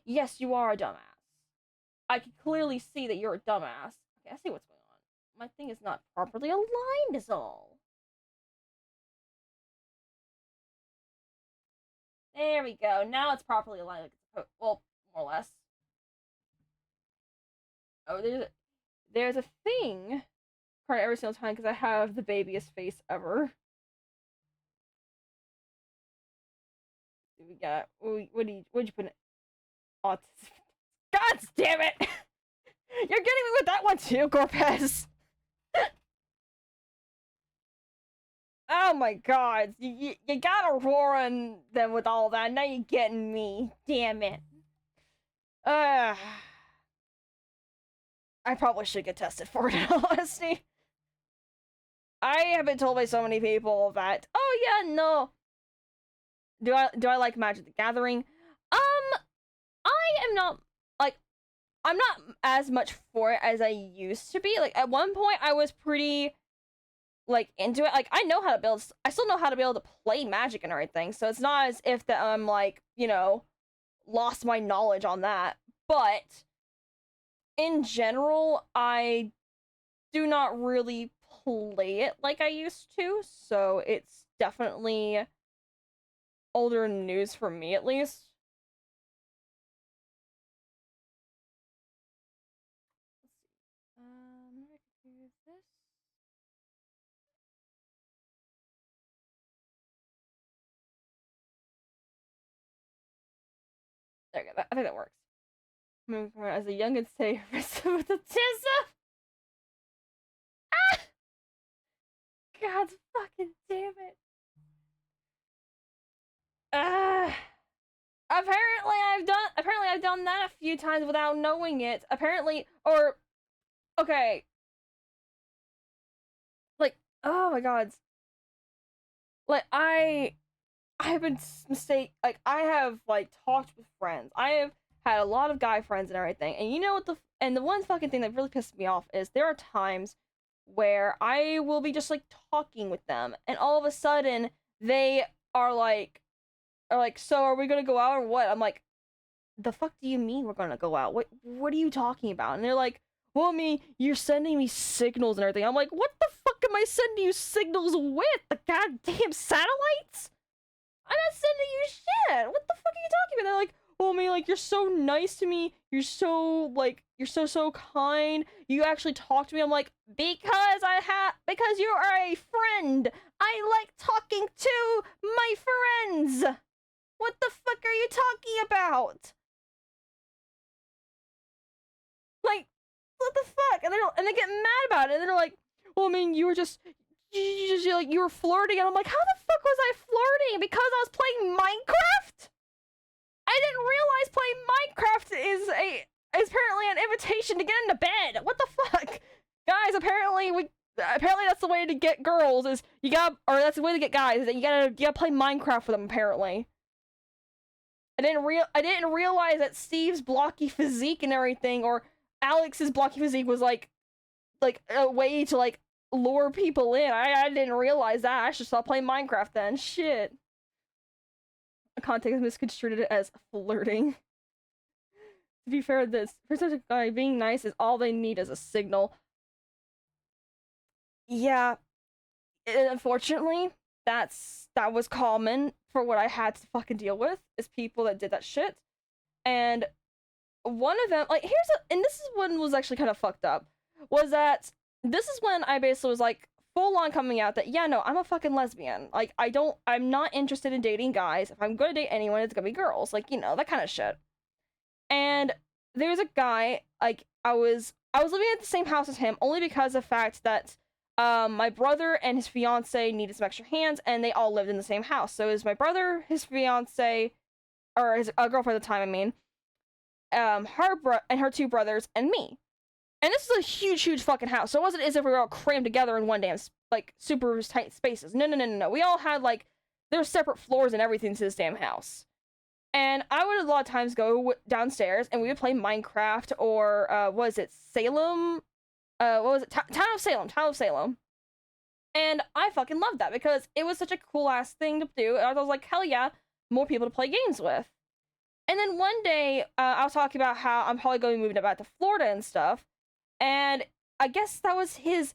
yes, you are a dumbass. I can clearly see that you're a dumbass. Okay, I see what's going on. My thing is not properly aligned is all. There we go. Now it's properly aligned. Well, more or less. Oh, there's a thing for every single time because I have the babyest face ever. We got what'd you put in? Autism. God damn it! You're getting me with that one too, Corpez. Oh my god, you got Aurora them with all that. Now you're getting me. Damn it. I probably should get tested for it, in all honesty. I have been told by so many people that, oh yeah, no. Do I like Magic the Gathering? I am not, like, I'm not as much for it as I used to be. Like, at one point I was pretty like into it. Like, I still know how to be able to play Magic and everything. So it's not as if that I'm like, lost my knowledge on that. But in general, I do not really play it like I used to. So it's definitely older news for me, at least. Let's see. I can do this. There we go. I think that works. As a youngin' say, with the tizza. Ah! God fucking damn it. apparently I've done that a few times without knowing it. Apparently, or okay, like, oh my god, like I've been like I have like talked with friends. I have had a lot of guy friends and everything. And you know what the one fucking thing that really pisses me off is there are times where I will be just like talking with them and all of a sudden they are like, so are we gonna go out or what? I'm like, the fuck do you mean we're gonna go out? What are you talking about? And they're like, well, me, you're sending me signals and everything. I'm like, what the fuck am I sending you signals with? The goddamn satellites? I'm not sending you shit. What the fuck are you talking about? They're like, well, me, like, you're so nice to me. You're so, like, you're so kind. You actually talk to me. I'm like, because you are a friend. I like talking to my friends. What the fuck are you talking about? Like, what the fuck? And they get mad about it. And they're like, well, I mean, you were flirting. And I'm like, how the fuck was I flirting? Because I was playing Minecraft? I didn't realize playing Minecraft is apparently an invitation to get into bed. What the fuck? Guys, apparently that's the way to get girls is that's the way to get guys is that you gotta play Minecraft with them, apparently. I didn't realize that Steve's blocky physique and everything, or Alex's blocky physique was like a way to like lure people in. I didn't realize that. I should stop playing Minecraft then. Shit. Context misconstrued it as flirting. To be fair, for such a guy, being nice is all they need as a signal. Yeah, unfortunately, that was common for what I had to fucking deal with, is people that did that shit. And one of them, like, and this is one was actually kind of fucked up, was that this is when I basically was like, full on coming out that, yeah, no, I'm a fucking lesbian. Like, I'm not interested in dating guys. If I'm gonna date anyone, it's gonna be girls. Like, you know, that kind of shit. And there's a guy, like, I was living at the same house as him only because of the fact that my brother and his fiance needed some extra hands, and they all lived in the same house. So it was my brother, his fiance, or his girlfriend at the time, I mean, her two brothers, and me. And this is a huge fucking house. So it wasn't as if we were all crammed together in one damn, like, super tight spaces. No. We all had, like, there were separate floors and everything to this damn house. And I would a lot of times go downstairs and we would play Minecraft or, what was it, Salem? What was it? Town of Salem. And I fucking loved that because it was such a cool ass thing to do. And I was like, hell yeah, more people to play games with. And then one day, I was talking about how I'm probably going to be moving back to Florida and stuff. And I guess that was his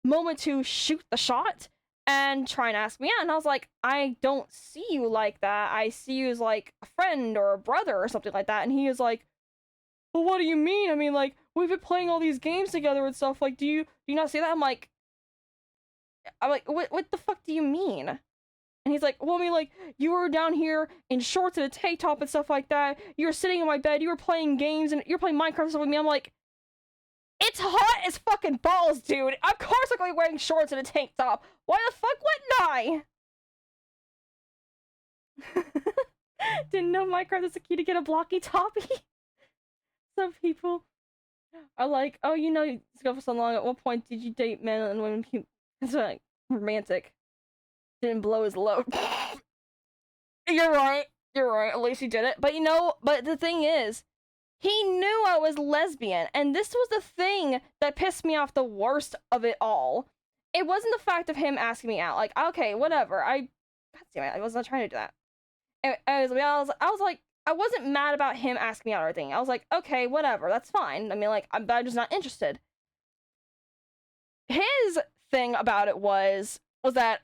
moment to shoot the shot and try and ask me out. And I was like, I don't see you like that. I see you as like a friend or a brother or something like that. And he was like, well, what do you mean? I mean, like, we've been playing all these games together and stuff. Like, do you not see that? I'm like, what the fuck do you mean? And he's like, well, I mean, like, you were down here in shorts and a tank top and stuff like that. You were sitting in my bed. You were playing games and you're playing Minecraft and stuff with me. I'm like, it's hot as fucking balls, dude. Of course I'm gonna be wearing shorts and a tank top. Why the fuck wouldn't I? Didn't know Minecraft is the key to get a blocky toppy. Some people are like, oh, you know, it's go for so long. At what point did you date men and women? It's like romantic. Didn't blow his load. You're right. At least he did it. But you know, but the thing is, he knew I was lesbian, and this was the thing that pissed me off the worst of it all. It wasn't the fact of him asking me out. Like, okay, whatever. God damn it, I was not trying to do that. I was like, I wasn't mad about him asking me out or anything. I was like, okay, whatever, that's fine. I mean, like, I'm just not interested. His thing about it was that,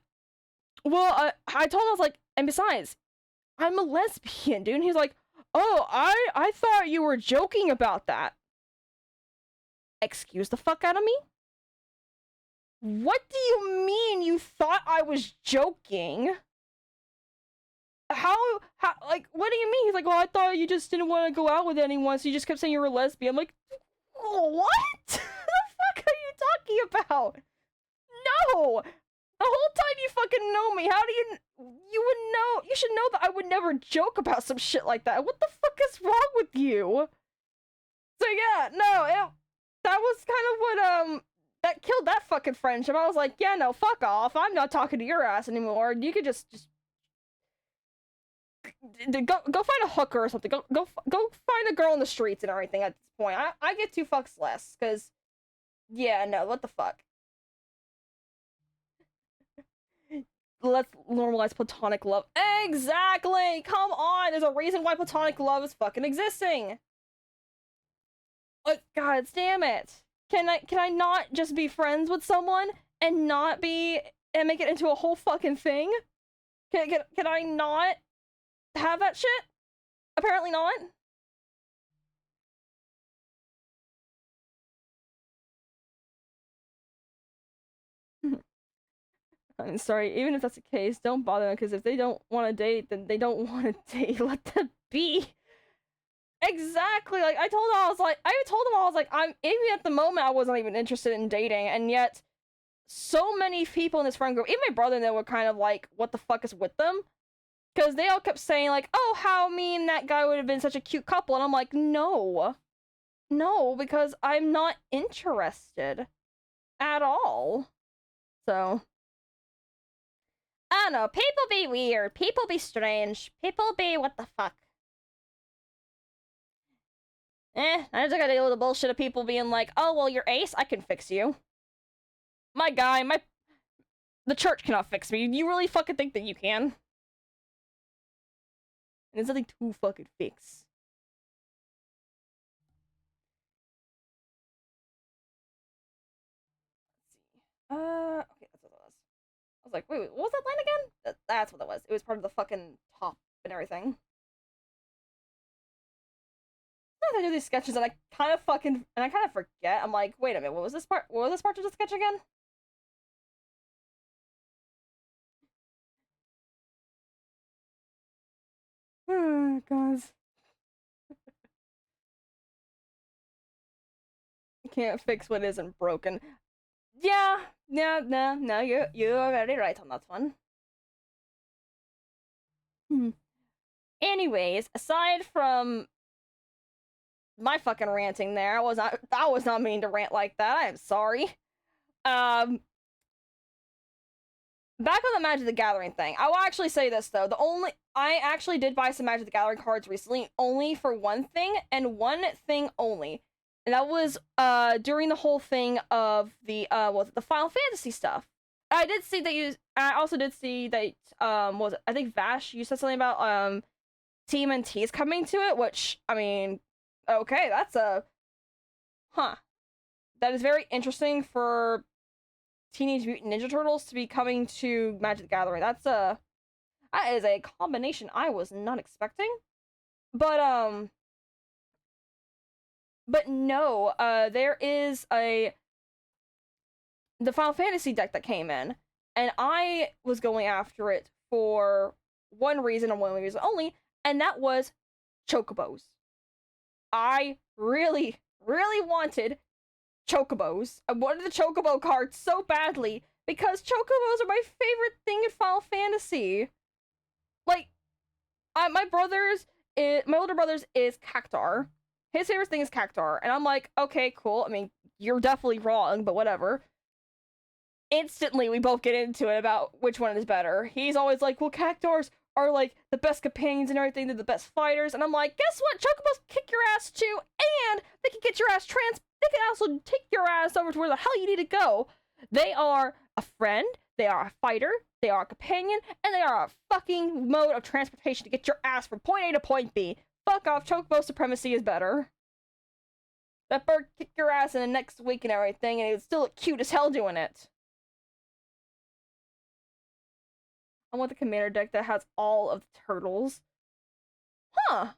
well, I told him, I was like, and besides, I'm a lesbian, dude. And he's like, oh, I thought you were joking about that. Excuse the fuck out of me? What do you mean you thought I was joking? How, like, what do you mean? He's like, well, I thought you just didn't want to go out with anyone, so you just kept saying you were a lesbian. I'm like, what? The fuck are you talking about? No! The whole time you fucking know me, how do you wouldn't know? You should know that I would never joke about some shit like that. What the fuck is wrong with you? So yeah, no, that was kind of what that killed that fucking friendship. I was like, yeah, no, fuck off. I'm not talking to your ass anymore. You could just go find a hooker or something. Go find a girl in the streets and everything. At this point, I get 2 fucks less because yeah, no, what the fuck. Let's normalize platonic love. Exactly! Come on! There's a reason why platonic love is fucking existing! Like, god damn it! Can I not just be friends with someone and not be and make it into a whole fucking thing? Can I not have that shit? Apparently not. I'm sorry, even if that's the case, don't bother them, because if they don't want to date, then they don't want to date. Let them be. Exactly. Like, I told them, I was like, I'm, even at the moment, I wasn't even interested in dating, and yet, so many people in this friend group, even my brother and they were kind of like, what the fuck is with them? Because they all kept saying, like, oh, how me and that guy would have been such a cute couple, and I'm like, no. No, because I'm not interested. At all. So. I don't know, people be weird, people be strange, people be what the fuck. I just gotta deal with the bullshit of people being like, oh, well, you're ace, I can fix you. My guy, the church cannot fix me. You really fucking think that you can? And there's nothing to fucking fix. Let's see. Okay, that's what it was. I was like, wait, what was that line again? That's what it was. It was part of the fucking top and everything. I do these sketches and I kind of forget. I'm like, wait a minute, what was this part? What was this part of the sketch again? Guys. You can't fix what isn't broken. Yeah, no, you're very right on that one. Anyways, aside from my fucking ranting there, I was not meaning to rant like that. I am sorry. Um Back on the Magic the Gathering thing. I will actually say this though. I actually did buy some Magic the Gathering cards recently only for one thing and one thing only. And that was during the whole thing of the the Final Fantasy stuff. I also did see that was it, I think Vash, you said something about TMNT is coming to it, which I mean, okay, that's a that is very interesting for Teenage Mutant Ninja Turtles to be coming to Magic the Gathering. That is a combination I was not expecting. But no, there is the Final Fantasy deck that came in, and I was going after it for one reason and one reason only, and that was chocobos. I really, really wanted chocobos. I wanted the chocobo card so badly because chocobos are my favorite thing in Final Fantasy. Like, my older brother's is Cactar. His favorite thing is Cactar, and I'm like, okay, cool. I mean, you're definitely wrong, but whatever. Instantly, we both get into it about which one is better. He's always like, well, Cactars are like the best companions and everything. They're the best fighters, and I'm like, guess what? Chocobos kick your ass too, and they can get your ass they can also take your ass over to where the hell you need to go. They are a friend, they are a fighter, they are a companion, and they are a fucking mode of transportation to get your ass from point A to point B. Fuck off, Chocobo supremacy is better. That bird kicked your ass in the next week and everything, and it was still cute as hell doing it. I want the commander deck that has all of the turtles. Huh.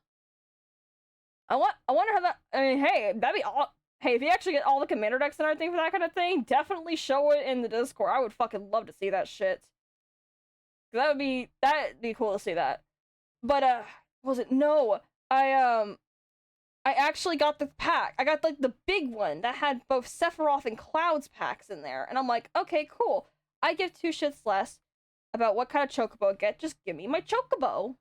I wonder how that. I mean, hey, that'd be all. Hey, if you actually get all the commander decks and everything for that kind of thing, definitely show it in the Discord. I would fucking love to see that shit. That'd be cool to see that. But was it no? I actually got the pack. I got like the big one that had both Sephiroth and Cloud's packs in there, and I'm like, okay, cool. I give two shits less about what kind of chocobo I get. Just give me my chocobo.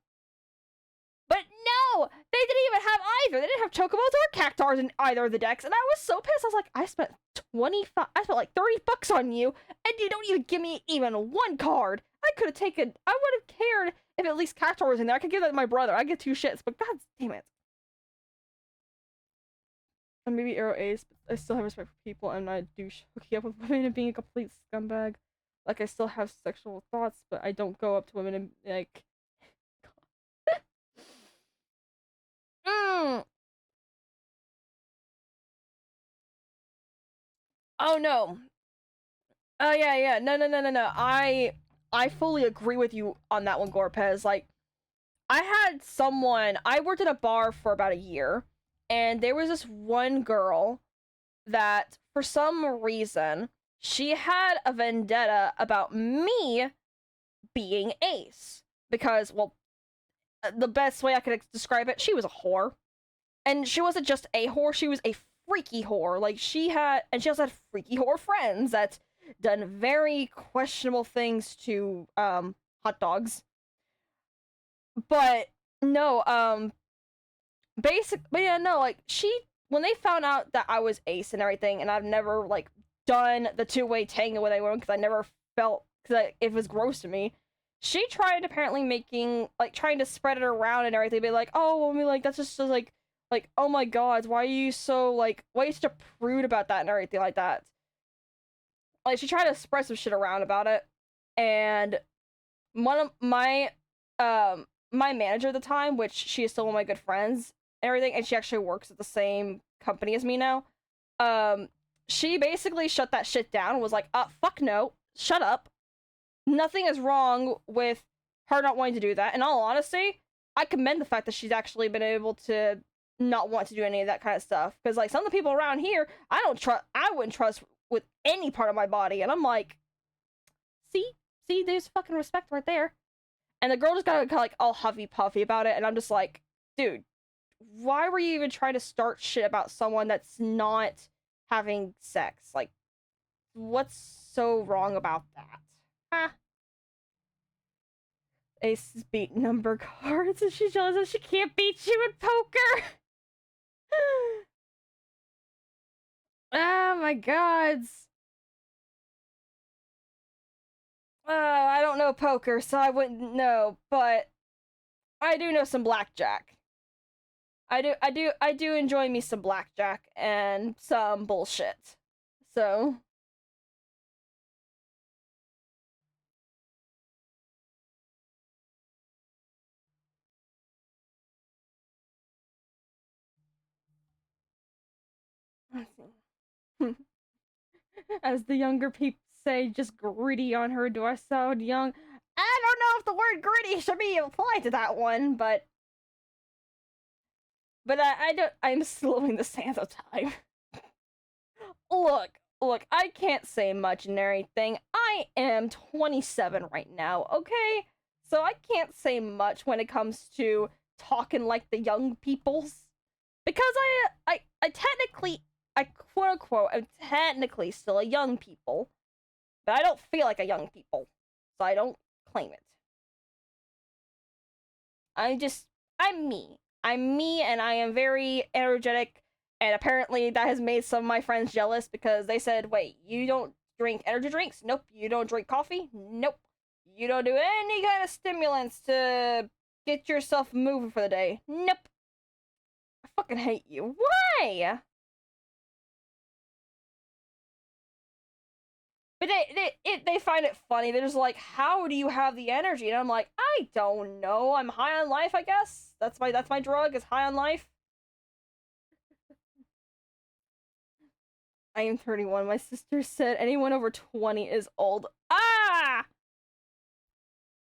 But no, they didn't even have either. They didn't have chocobos or cactars in either of the decks, and I was so pissed. I was like, I spent like $30 on you, and you don't even give me even one card. I could have taken. I would have cared if at least cactar was in there. I could give that to my brother. I get two shits, but god damn it. And maybe Arrow Ace, but I still have respect for people. I'm not a douche hooking up with women and being a complete scumbag. Like, I still have sexual thoughts, but I don't go up to women and, like... mm. Oh, no. Oh, yeah. No. I fully agree with you on that one, Gorpez. Like, I had someone... I worked at a bar for about a year, and there was this one girl that, for some reason, she had a vendetta about me being Ace. Because, well, the best way I could describe it, she was a whore. And she wasn't just a whore, she was a freaky whore. Like, she also had freaky whore friends that done very questionable things to, hot dogs. But, no, but yeah, no, like, when they found out that I was Ace and everything, and I've never, like, done the two-way tango with anyone, because I never felt, because it was gross to me, she tried apparently trying to spread it around and everything, be like, oh, I mean, like, that's just like, oh my god, why are you why are you such a prude about that and everything like that? Like, she tried to spread some shit around about it, and one of my manager at the time, which she is still one of my good friends and everything, and she actually works at the same company as me now, she basically shut that shit down and was like, fuck no, shut up. Nothing is wrong with her not wanting to do that. In all honesty, I commend the fact that she's actually been able to not want to do any of that kind of stuff. Because, like, some of the people around here, I wouldn't trust with any part of my body. And I'm like, see, there's fucking respect right there. And the girl just got kind of like all huffy puffy about it. And I'm just like, dude, why were you even trying to start shit about someone that's not having sex? Like, what's so wrong about that? Huh? Aces beat number cards and she's jealous that she can't beat you in poker. Oh my gods. I don't know poker, so I wouldn't know, but I do know some blackjack. I do enjoy me some blackjack and some bullshit. So as the younger people say, just gritty on her. Do I sound young? I don't know if the word gritty should be applied to that one, but I don't. I'm slowing the sands of time. Look, I can't say much and everything. I am 27 right now, okay? So I can't say much when it comes to talking like the young peoples. Because I technically, I quote unquote, I'm technically still a young people. But I don't feel like a young people. So I don't claim it. I'm me. I'm me and I am very energetic, and apparently that has made some of my friends jealous because they said, wait, you don't drink energy drinks? Nope. You don't drink coffee? Nope. You don't do any kind of stimulants to get yourself moving for the day? Nope. I fucking hate you. Why? But they find it funny. They're just like, how do you have the energy? And I'm like, I don't know. I'm high on life, I guess. That's my drug, is high on life. I am 31. My sister said anyone over 20 is old. Ah!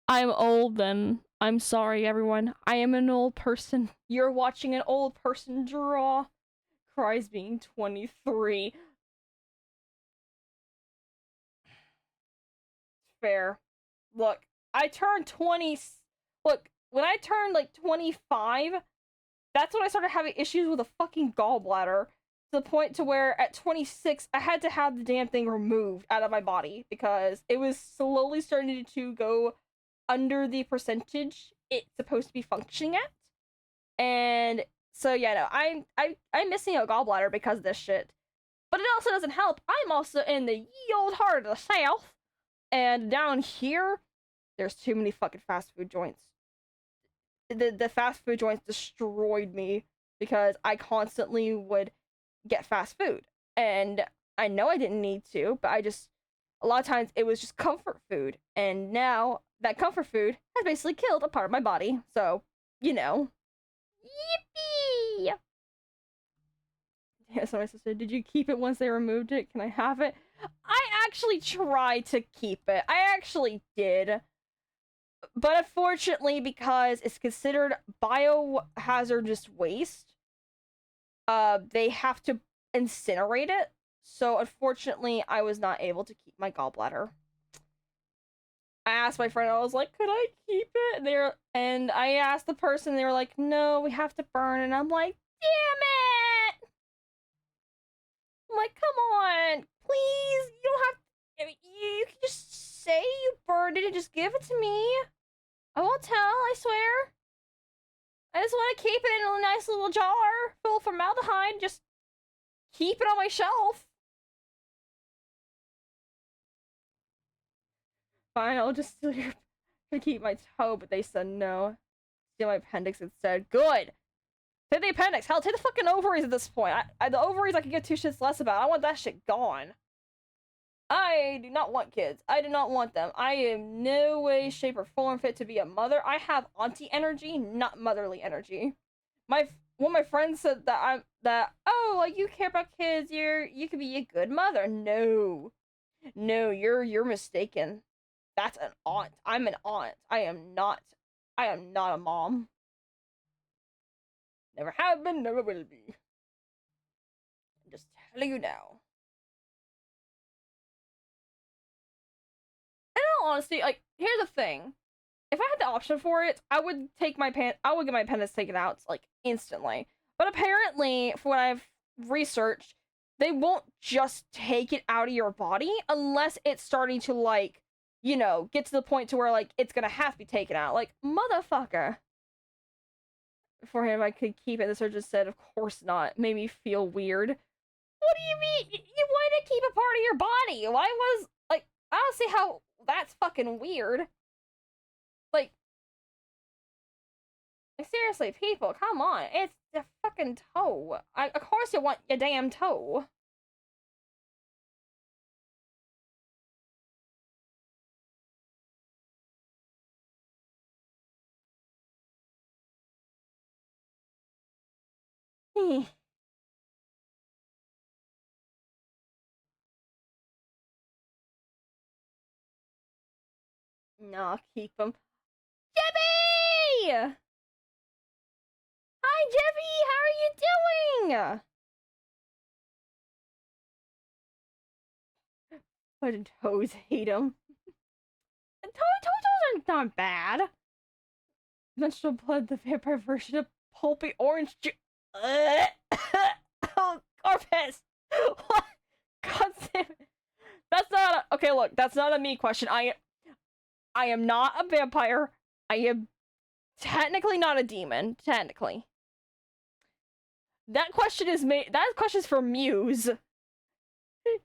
I'm old then. I'm sorry, everyone. I am an old person. You're watching an old person draw. Cries being 23. Fair. Look, I turned 20. Look, when I turned like 25, that's when I started having issues with a fucking gallbladder. to the point to where at 26 I had to have the damn thing removed out of my body because it was slowly starting to go under the percentage it's supposed to be functioning at. And so yeah, no, I'm missing a gallbladder because of this shit. But it also doesn't help. I'm also in the ye old heart of the South, and down here, there's too many fucking fast food joints. The fast food joints destroyed me because I constantly would get fast food, and I know I didn't need to, but I just a lot of times it was just comfort food, and now that comfort food has basically killed a part of my body. So you know, yippee! Yeah, so my sister, did you keep it once they removed it? Can I have it? I actually tried to keep it. I actually did. But unfortunately, because it's considered biohazardous waste, they have to incinerate it. So unfortunately, I was not able to keep my gallbladder. I asked my friend, I was like, could I keep it? And I asked the person, they were like, no, we have to burn. And I'm like, damn it! I'm like, come on, please. You don't have. I mean, you can just say you burned it and just give it to me. I won't tell. I swear. I just want to keep it in a nice little jar full of formaldehyde. Just keep it on my shelf. Fine, I'll just steal your to keep my toe, but they said no. Steal my appendix instead. Good. Take the appendix. Hell, take the fucking ovaries at this point. The ovaries I can get two shits less about. I want that shit gone. I do not want kids. I do not want them. I am no way, shape, or form fit to be a mother. I have auntie energy, not motherly energy. One of my friends said oh, like you care about kids, you could be a good mother. No. No, you're mistaken. That's an aunt. I'm an aunt. I am not a mom. Never have been, never will be. I'm just telling you now. In all honesty, like, here's the thing. If I had the option for it, I would get my appendix taken out, like, instantly. But apparently, for what I've researched, they won't just take it out of your body unless it's starting to, like, get to the point to where, like, it's gonna have to be taken out. Like, motherfucker. For him, I could keep it. The surgeon said, of course not. Made me feel weird. What do you mean? You wanted to keep a part of your body. Why was, like, I don't see how that's fucking weird. Like seriously, people, come on. It's the fucking toe. Of course you want your damn toe. No, keep them. Jebby! Hi, Jebby! How are you doing? But toes hate him. Toes are not bad. Vegetable blood, the vampire version of pulpy orange juice. Oh, Corpus! What? God damn it. That's not a, okay, look, that's not a me question. I am not a vampire. I am technically not a demon. Technically. That question is for Muse.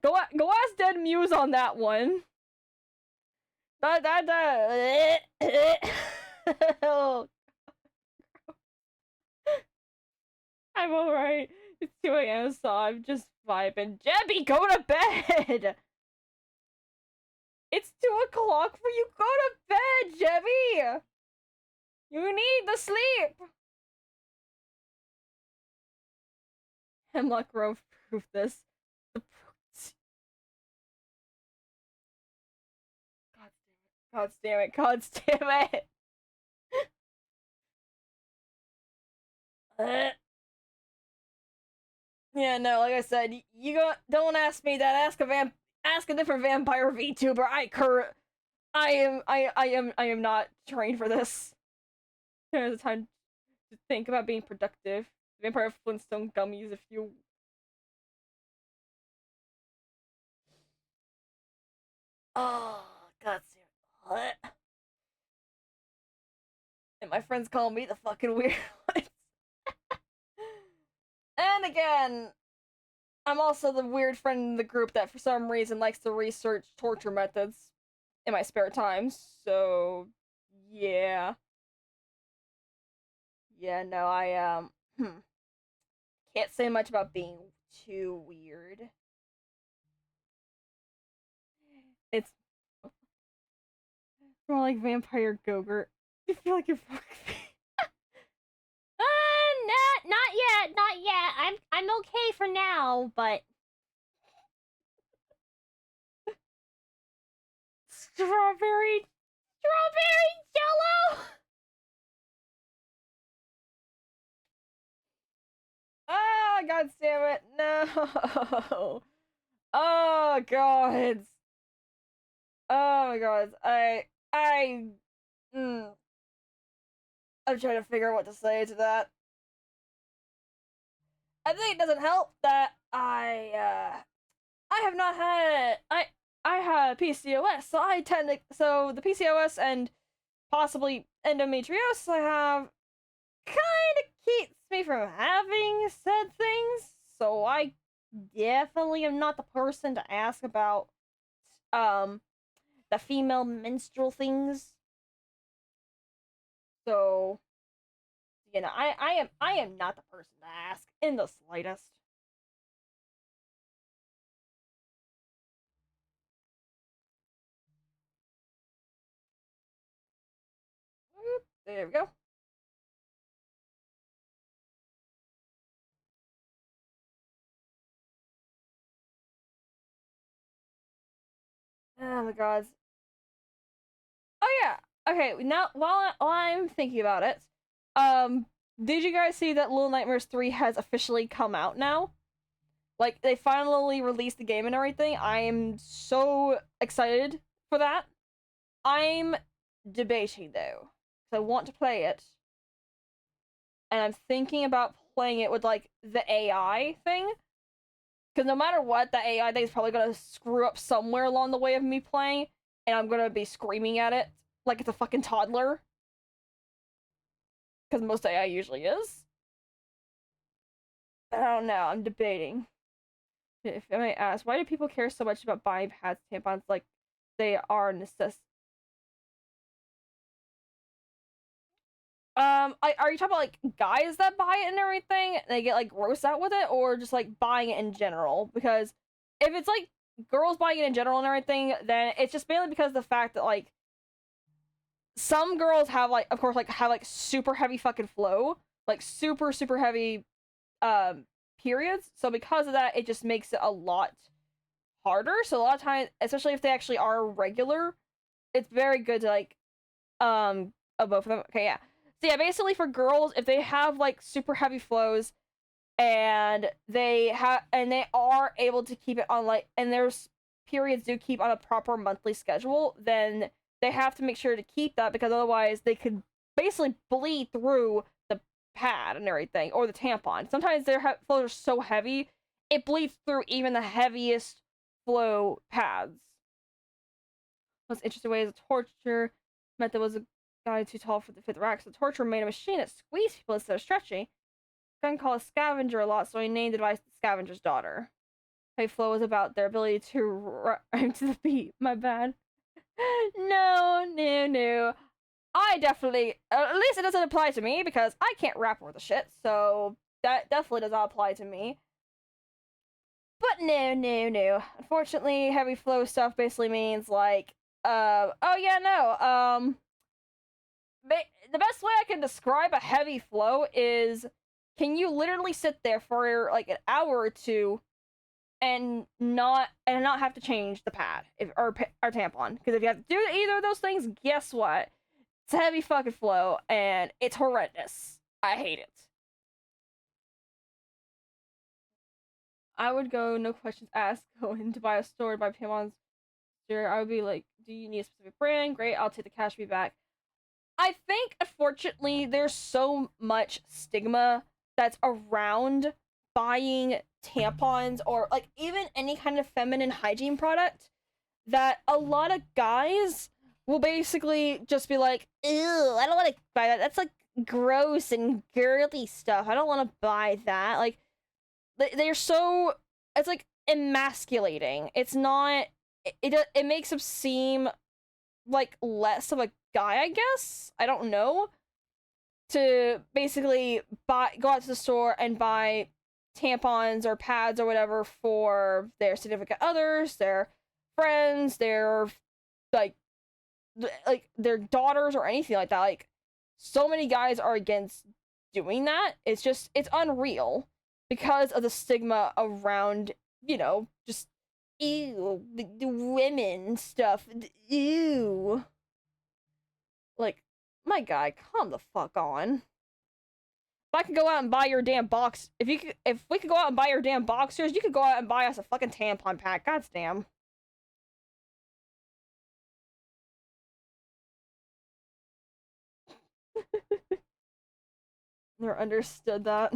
Go ask Dead Muse on that one. I'm alright. It's 2 a.m. so I'm just vibing. Jebby, go to bed! It's 2 o'clock for you. Go to bed, Jebby! You need the sleep! Hemlock Grove proved this. God damn it. God damn it. Yeah, no, like I said, don't ask me that. Ask a different vampire VTuber. I am not trained for this. There's a time to think about being productive. Vampire Flintstone gummies if you Oh, God damn it. What? And my friends call me the fucking weird ones. And again, I'm also the weird friend in the group that for some reason likes to research torture methods in my spare time. So, yeah. Yeah, no, can't say much about being too weird. It's more like Vampire Gogurt. I feel like you're fucking Not yet, not yet. I'm okay for now, but strawberry. strawberry jello. Ah, god damn it. No. Oh god. Oh my god. Mm, I'm trying to figure out what to say to that. I think it doesn't help that I have not had I have PCOS, so I tend to so the PCOS and possibly endometriosis I have kind of keeps me from having said things. So I definitely am not the person to ask about um the female menstrual things. So I am not the person to ask in the slightest. There we go. Oh my god. Oh yeah. Okay, now while I'm thinking about it, um, did you guys see that Little Nightmares 3 has officially come out now? Like they finally released the game and everything. I am so excited for that. I'm debating though. I want to play it, and I'm thinking about playing it with like the AI thing. Because no matter what, the AI thing is probably gonna screw up somewhere along the way of me playing, and I'm gonna be screaming at it like it's a fucking toddler. Because most AI usually is. I don't know. I'm debating. If I may ask, why do people care so much about buying pads, tampons like they are necessary? Are you talking about like guys that buy it and everything? And they get like grossed out with it, or just like buying it in general? Because if it's like girls buying it in general and everything, then it's just mainly because of the fact that like some girls have like, of course, like have like super heavy fucking flow, like super heavy um periods. So because of that, it just makes it a lot harder. So a lot of times, especially if they actually are regular, it's very good to like both of them. Okay, yeah. So yeah, basically for girls, if they have like super heavy flows and they are able to keep it on like and there's periods do keep on a proper monthly schedule, then they have to make sure to keep that because otherwise they could basically bleed through the pad and everything or the tampon. Sometimes their flows are so heavy it bleeds through even the heaviest flow pads. Most interesting ways of torture method was a guy too tall for the fifth rack, so the torture made a machine that squeezed people instead of stretching. Gun called a scavenger a lot, so he named the device the scavenger's daughter. High flow was about their ability to rhyme to the beat. My bad. No. I definitely, at least it doesn't apply to me because I can't rap worth a shit, so that definitely does not apply to me. But no. Unfortunately, heavy flow stuff basically means like, oh yeah, no, the best way I can describe a heavy flow is can you literally sit there for like an hour or two and not have to change the pad or tampon because if you have to do either of those things, guess what? It's a heavy fucking flow and it's horrendous. I hate it. I would go no questions asked go in to buy a store by tampons. Sure, I would be like, do you need a specific brand? Great, I'll take the cash fee back. I think, unfortunately, there's so much stigma that's around buying tampons or like even any kind of feminine hygiene product that a lot of guys will basically just be like, ew, I don't want to buy that. That's like gross and girly stuff. I don't want to buy that. Like, they're so, it's like emasculating. It's not, it makes him seem like less of a guy, I guess. I don't know. To basically go out to the store and buy tampons or pads or whatever for their significant others, their friends, their like their daughters or anything like that. Like, so many guys are against doing that. It's unreal because of the stigma around, just ew, the women stuff. Ew. Like, my guy, calm the fuck on. If I could go out and buy your damn box, if we could go out and buy your damn boxers, you could go out and buy us a fucking tampon pack. God damn. Never understood that.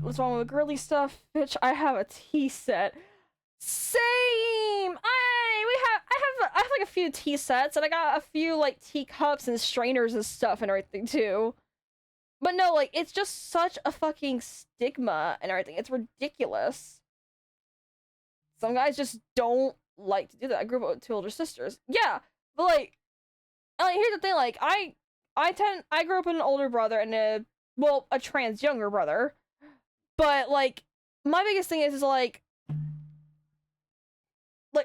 What's wrong with girly stuff? Bitch, I have a tea set. Same. I have like a few tea sets, and I got a few like teacups and strainers and stuff and everything too. But no, like, it's just such a fucking stigma and everything. It's ridiculous. Some guys just don't like to do that. I grew up with two older sisters. Yeah, but like here's the thing. Like, I grew up with an older brother and a trans younger brother. But like, my biggest thing is like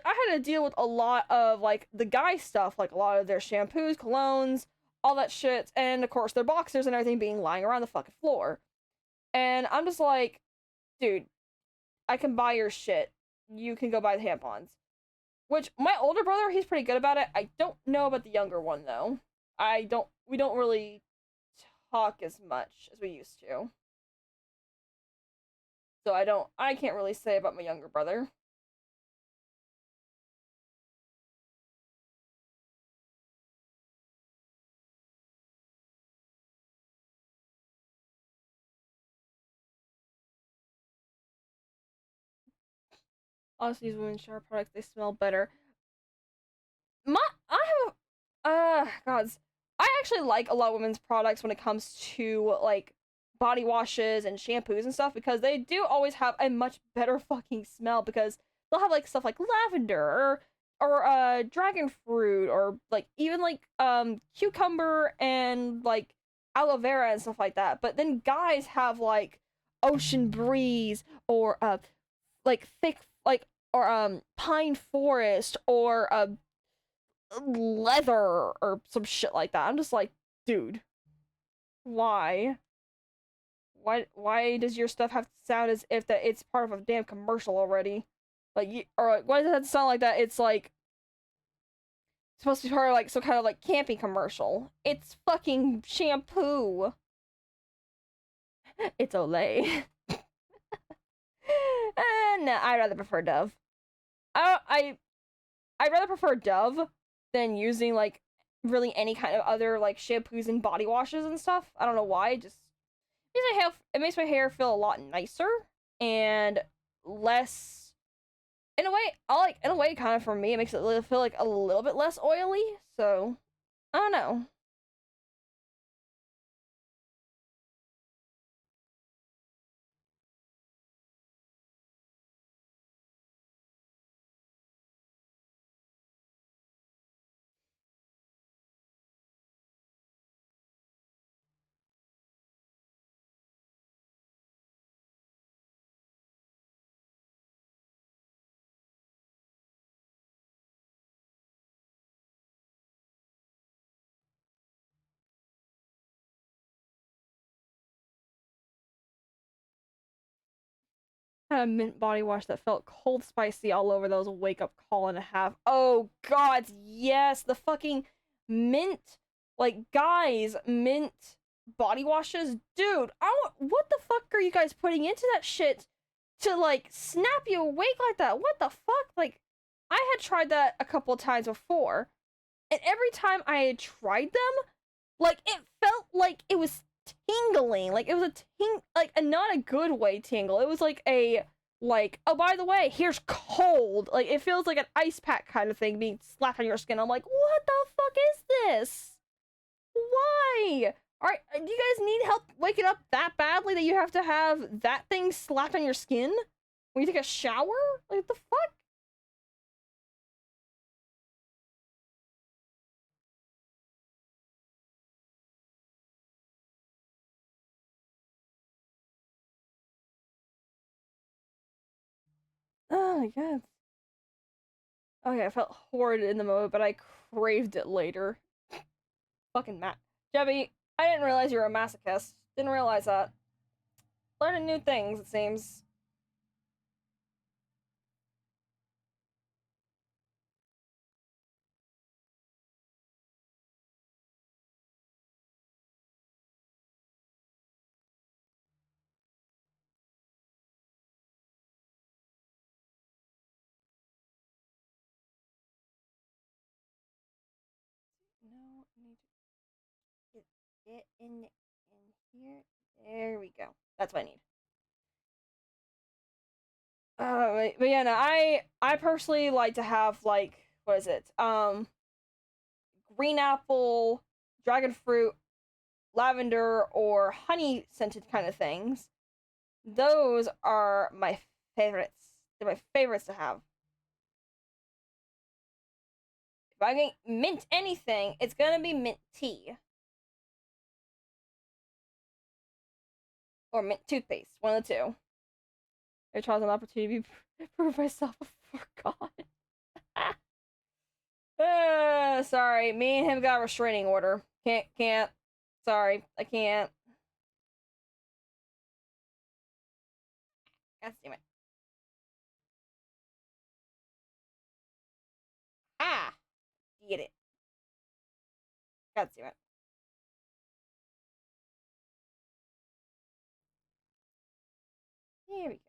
I had to deal with a lot of like the guy stuff, like a lot of their shampoos, colognes, all that shit, and of course their boxers and everything being lying around the fucking floor. And I'm just like, dude, I can buy your shit. You can go buy the tampons. Which my older brother, he's pretty good about it. I don't know about the younger one though. We don't really talk as much as we used to. So I can't really say about my younger brother. Also use women's shower products, they smell better. I have gods. I actually like a lot of women's products when it comes to like body washes and shampoos and stuff because they do always have a much better fucking smell because they'll have like stuff like lavender or dragon fruit or like even like cucumber and like aloe vera and stuff like that. But then guys have like ocean breeze or like thick like or pine forest or leather or some shit like that. I'm just like, dude, why? Why does your stuff have to sound as if that it's part of a damn commercial already? Like, or like, why does that sound like that? It's like supposed to be part of like some kind of like camping commercial. It's fucking shampoo. It's Olay. No, I'd rather prefer Dove. I'd rather prefer Dove than using like really any kind of other like shampoos and body washes and stuff. I don't know why. It makes my hair feel a lot nicer and less. In a way, kind of for me, it makes it feel like a little bit less oily. So I don't know. Had a mint body wash that felt cold spicy all over. That was a wake up call and a half. Oh god, yes, the fucking mint, like guys, mint body washes, dude. What the fuck are you guys putting into that shit to like snap you awake like that? What the fuck? Like, I had tried that a couple times before, and every time I had tried them, like it felt like it was tingling, like it was like a not a good way tingle. It was like a like, oh, by the way, here's cold. Like, it feels like an ice pack kind of thing being slapped on your skin. I'm like, what the fuck is this? Why? Are do you guys need help waking up that badly that you have to have that thing slapped on your skin when you take a shower? Like, what the fuck? Oh my god. Okay, I felt horrid in the moment, but I craved it later. Fucking Matt. Jebby, I didn't realize you were a masochist. Didn't realize that. Learning new things, it seems. No, I need to get in here. There we go. That's what I need. But yeah, no, I personally like to have like what is it? Green apple, dragon fruit, lavender, or honey scented kind of things. Those are my favorites. They're my favorites to have. If I can mint anything, it's gonna be mint tea or mint toothpaste. One of the two. I tried an opportunity to prove myself before God. Sorry, me and him got a restraining order. Can't. Sorry, I can't. God damn it. Ah, get it. God damn it. There we go.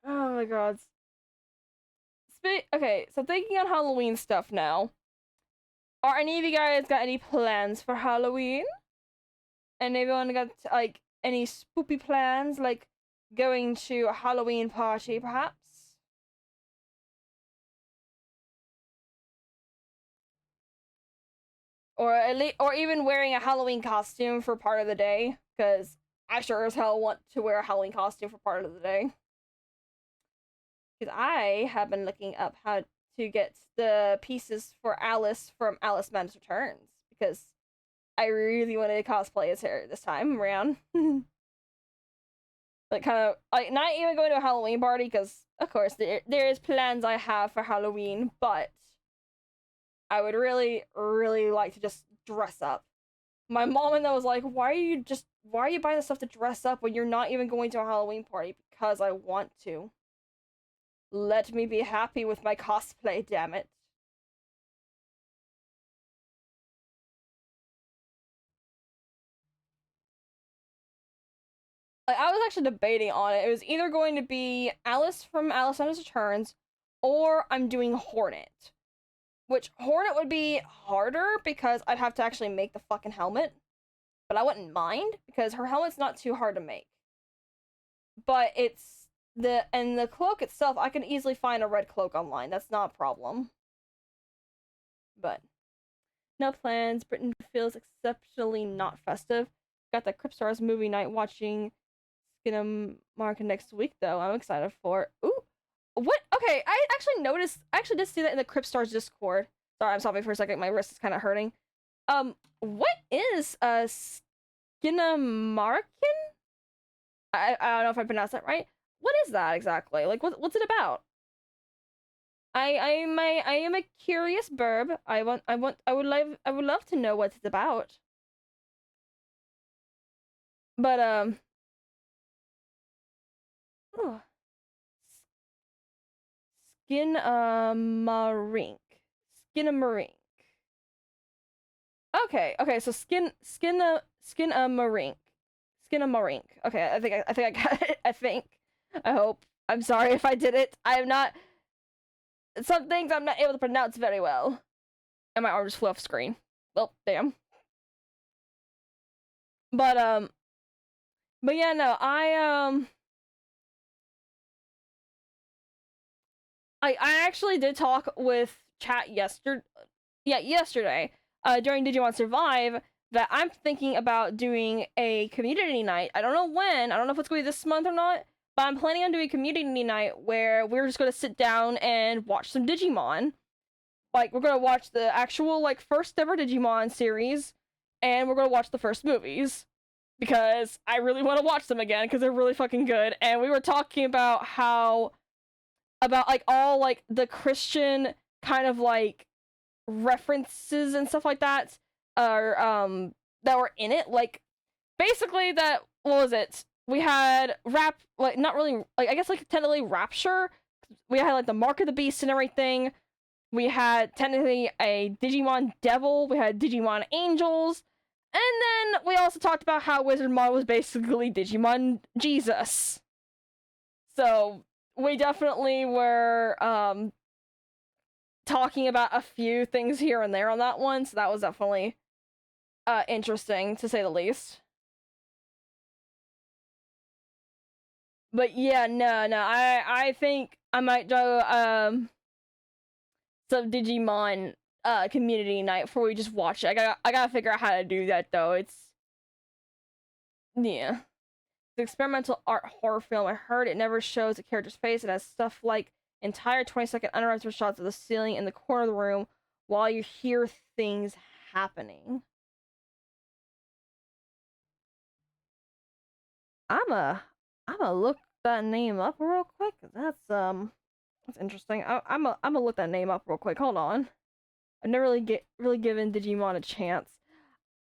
Oh my god. Okay, so thinking on Halloween stuff now. Are any of you guys got any plans for Halloween? And anyone got like any spoopy plans, like going to a Halloween party, perhaps? Or or even wearing a Halloween costume for part of the day, because I sure as hell want to wear a Halloween costume for part of the day. Because I have been looking up how to get the pieces for Alice from Alice Madness Returns, because I really wanted to cosplay as her this time around. Like, kind of like not even going to a Halloween party, because of course there is plans I have for Halloween, but I would really like to just dress up. My mom and I was like, why are you buying the stuff to dress up when you're not even going to a Halloween party? Because I want to. Let me be happy with my cosplay, damn it. Like, I was actually debating on it. It was either going to be Alice from Alice Returns, or I'm doing Hornet. Which Hornet would be harder because I'd have to actually make the fucking helmet. But I wouldn't mind because her helmet's not too hard to make. But it's the cloak itself, I can easily find a red cloak online. That's not a problem. But no plans. Britain feels exceptionally not festive. Got the Cripstars movie night watching Skinamark next week though. I'm excited for it. Ooh. What? Okay, I actually noticed. I actually did see that in the Cripstars Discord. Sorry, I'm stopping for a second. My wrist is kind of hurting. What is a Skinamarkin? I don't know if I pronounced that right. What is that exactly? Like, what's it about? I am a curious burb. I would love to know what it's about. But oh, skin marink, skin a marink. Okay, so skin a marink, skin a marink. Okay, I think I got it. I think. I hope. I'm sorry if I did it. I am not. Some things I'm not able to pronounce very well. And my arm just flew off screen. Well, damn. But but yeah, no, I actually did talk with chat yesterday, during Digimon Survive, that I'm thinking about doing a community night. I don't know when. I don't know if it's going to be this month or not. But I'm planning on doing a community night where we're just going to sit down and watch some Digimon. Like, we're going to watch the actual, like, first ever Digimon series, and we're going to watch the first movies. Because I really want to watch them again, because they're really fucking good. And we were talking about about, like, all, like, the Christian kind of, like, references and stuff like that are that were in it. Like, basically, that, what was it, we had like, not really, like, I guess, like, technically Rapture. We had, like, the Mark of the Beast and everything. We had technically a Digimon Devil. We had Digimon Angels. And then we also talked about how Wizardmon was basically Digimon Jesus. So we definitely were talking about a few things here and there on that one, so that was definitely interesting, to say the least. But yeah, no, I think I might do some Digimon community night before we just watch it. I gotta figure out how to do that though. It's, yeah. The experimental art horror film. I heard it never shows a character's face. It has stuff like entire 20-second uninterrupted shots of the ceiling in the corner of the room while you hear things happening. I'm a I'm gonna look that name up real quick. That's interesting. I'm gonna look that name up real quick. Hold on. I've never really given Digimon a chance.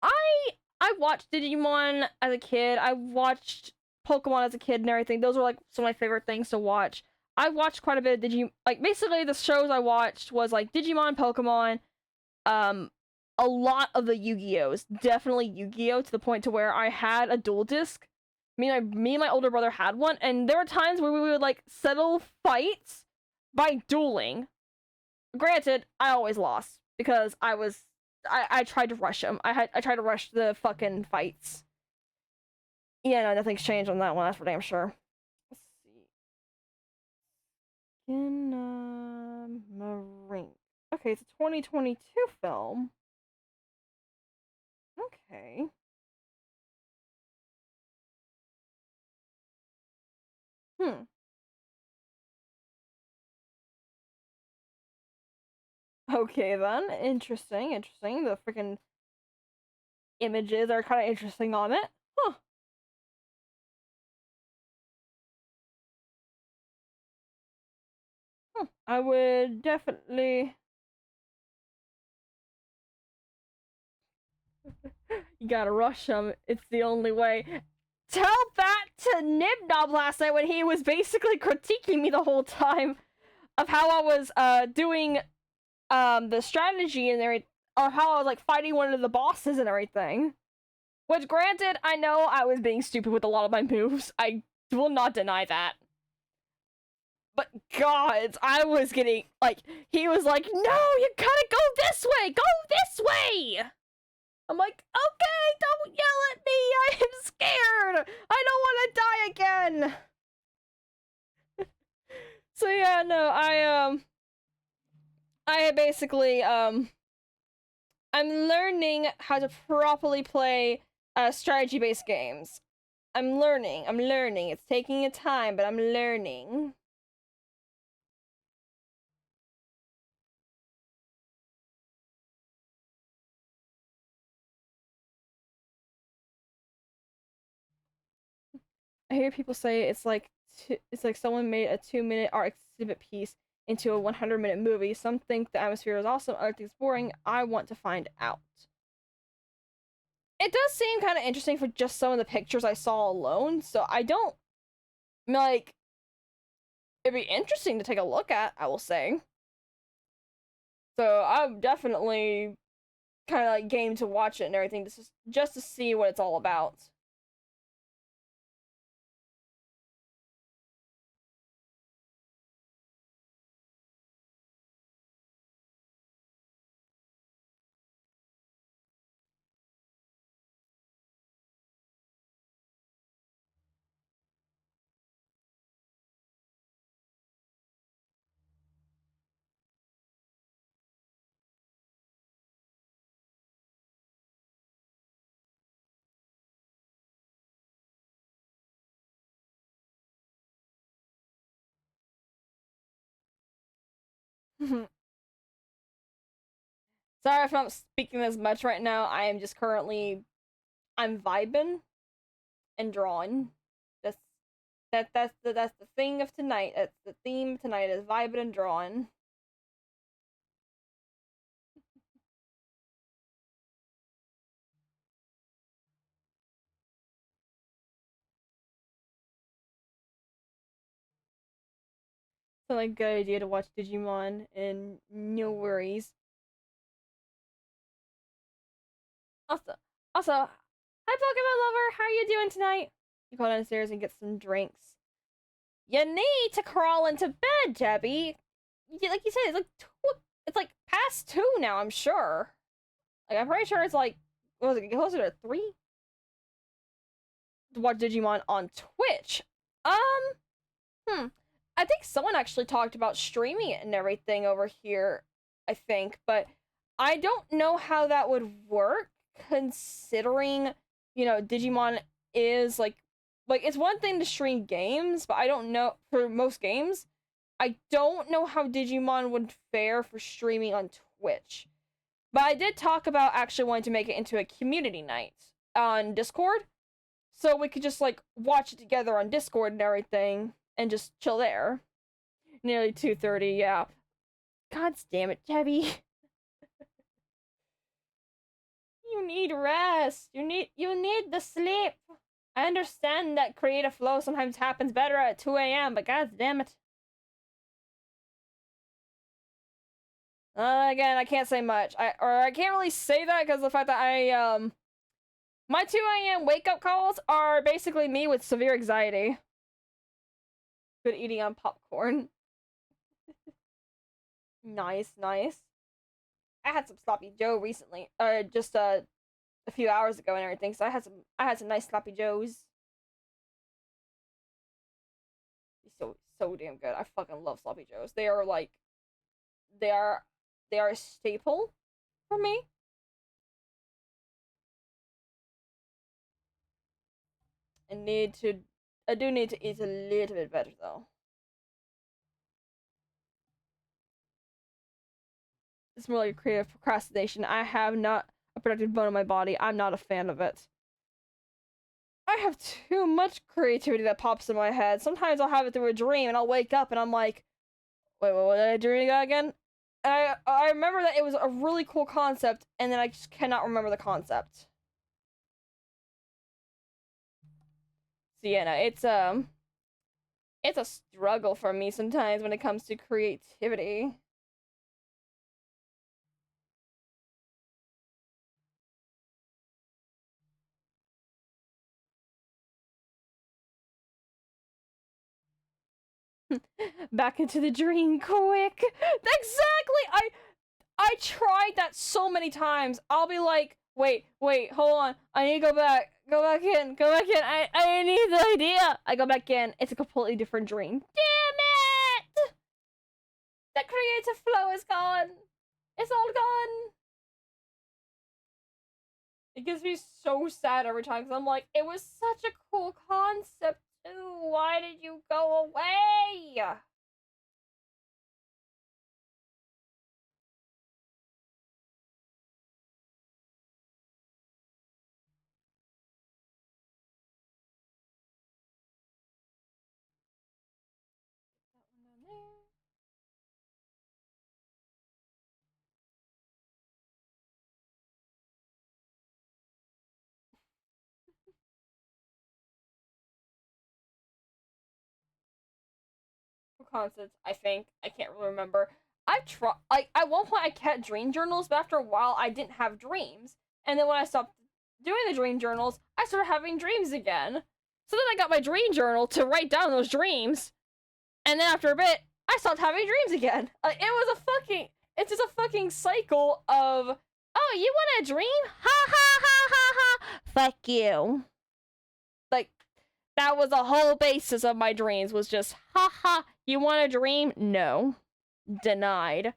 I I watched Digimon as a kid. I watched Pokemon as a kid and everything. Those were like some of my favorite things to watch. I watched quite a bit of Digimon. Like, basically the shows I watched was like Digimon, Pokemon, um, a lot of the Yu-Gi-Ohs. Definitely Yu-Gi-Oh, to the point to where I had a dual disc. Me and my older brother had one, and there were times where we would like settle fights by dueling. Granted, I always lost because I tried to rush him. I tried to rush the fucking fights. Yeah, no, nothing's changed on that one. That's for damn sure. Let's see. In Marine. Okay, it's a 2022 film. Okay. Hmm. Okay then. Interesting. Interesting. The freaking images are kind of interesting on it. Huh. I would definitely. You gotta rush them. It's the only way. Tell that to Nibnob last night when he was basically critiquing me the whole time of how I was doing the strategy and everything, or how I was like fighting one of the bosses and everything. Which, granted, I know I was being stupid with a lot of my moves. I will not deny that. But God, I was getting like, he was like, "No, you gotta go this way. Go this way." I'm like, "Okay, don't yell at me. I am scared. I don't want to die again." So yeah, no, I basically I'm learning how to properly play strategy-based games. I'm learning. I'm learning. It's taking a time, but I'm learning. I hear people say it's like someone made a 2-minute art exhibit piece into a 100-minute movie. Some think the atmosphere is awesome, others think it's boring. I want to find out. It does seem kind of interesting for just some of the pictures I saw alone, so I don't, like, it'd be interesting to take a look at, I will say. So I'm definitely kind of like game to watch it and everything, just to see what it's all about. Sorry if I'm not speaking as much right now. I am just currently I'm vibing and drawing. That's that's the thing of tonight. That's the theme tonight is vibing and drawing. So like good idea to watch Digimon and no worries. Also, hi Pokemon lover, how are you doing tonight? You go downstairs and get some drinks. You need to crawl into bed, Debbie. Like you said, it's like past 2 now. I'm sure. Like I'm pretty sure it's like what was it closer to 3? To watch Digimon on Twitch. Um, hmm. I think someone actually talked about streaming it and everything over here. I think, but I don't know how that would work considering Digimon is like it's one thing to stream games, but I don't know for most games. I don't know how Digimon would fare for streaming on Twitch. But I did talk about actually wanting to make it into a community night on Discord. So we could just like watch it together on Discord and everything and just chill there. Nearly 2:30, yeah. God damn it, Debbie. You need rest. You need the sleep. I understand that creative flow sometimes happens better at 2 a.m., but god damn it. Again, I can't say much. I can't really say that because the fact that my 2 a.m. wake up calls are basically me with severe anxiety. Good eating on popcorn. Nice, nice. I had some sloppy Joe recently. Just a few hours ago and everything. So I had some nice sloppy joes. So damn good. I fucking love sloppy joes. They are like they are they are a staple for me. I need to I do need to eat a little bit better though. It's more like a creative procrastination. I have not a productive bone in my body. I'm not a fan of it. I have too much creativity that pops in my head. Sometimes I'll have it through a dream and I'll wake up and I'm like, wait, what did I dream again? And I remember that it was a really cool concept, and then I just cannot remember the concept. So yeah, no, it's a struggle for me sometimes when it comes to creativity. Back into the dream quick. Exactly. I tried that so many times. I'll be like, wait, hold on. I need to go back. Go back in. I need the idea. I go back in. It's a completely different dream. Damn it! The creative flow is gone. It's all gone. It gives me so sad every time because I'm like, it was such a cool concept too. Why did you go away? Concepts, I think. I can't really remember. I tried, like, at one point I kept dream journals, but after a while I didn't have dreams. And then when I stopped doing the dream journals, I started having dreams again. So then I got my dream journal to write down those dreams. And then after a bit, I stopped having dreams again. It's just a fucking cycle of, oh, you want a dream? Ha ha ha ha ha. Fuck you. Like, that was the whole basis of my dreams was just, haha, you want a dream? No. Denied.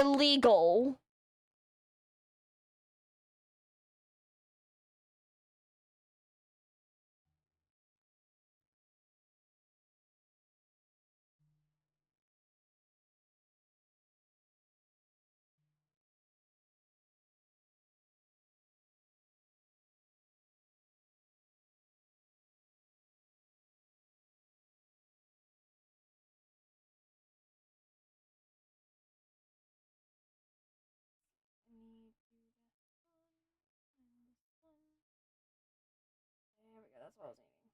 Illegal. what I was eating.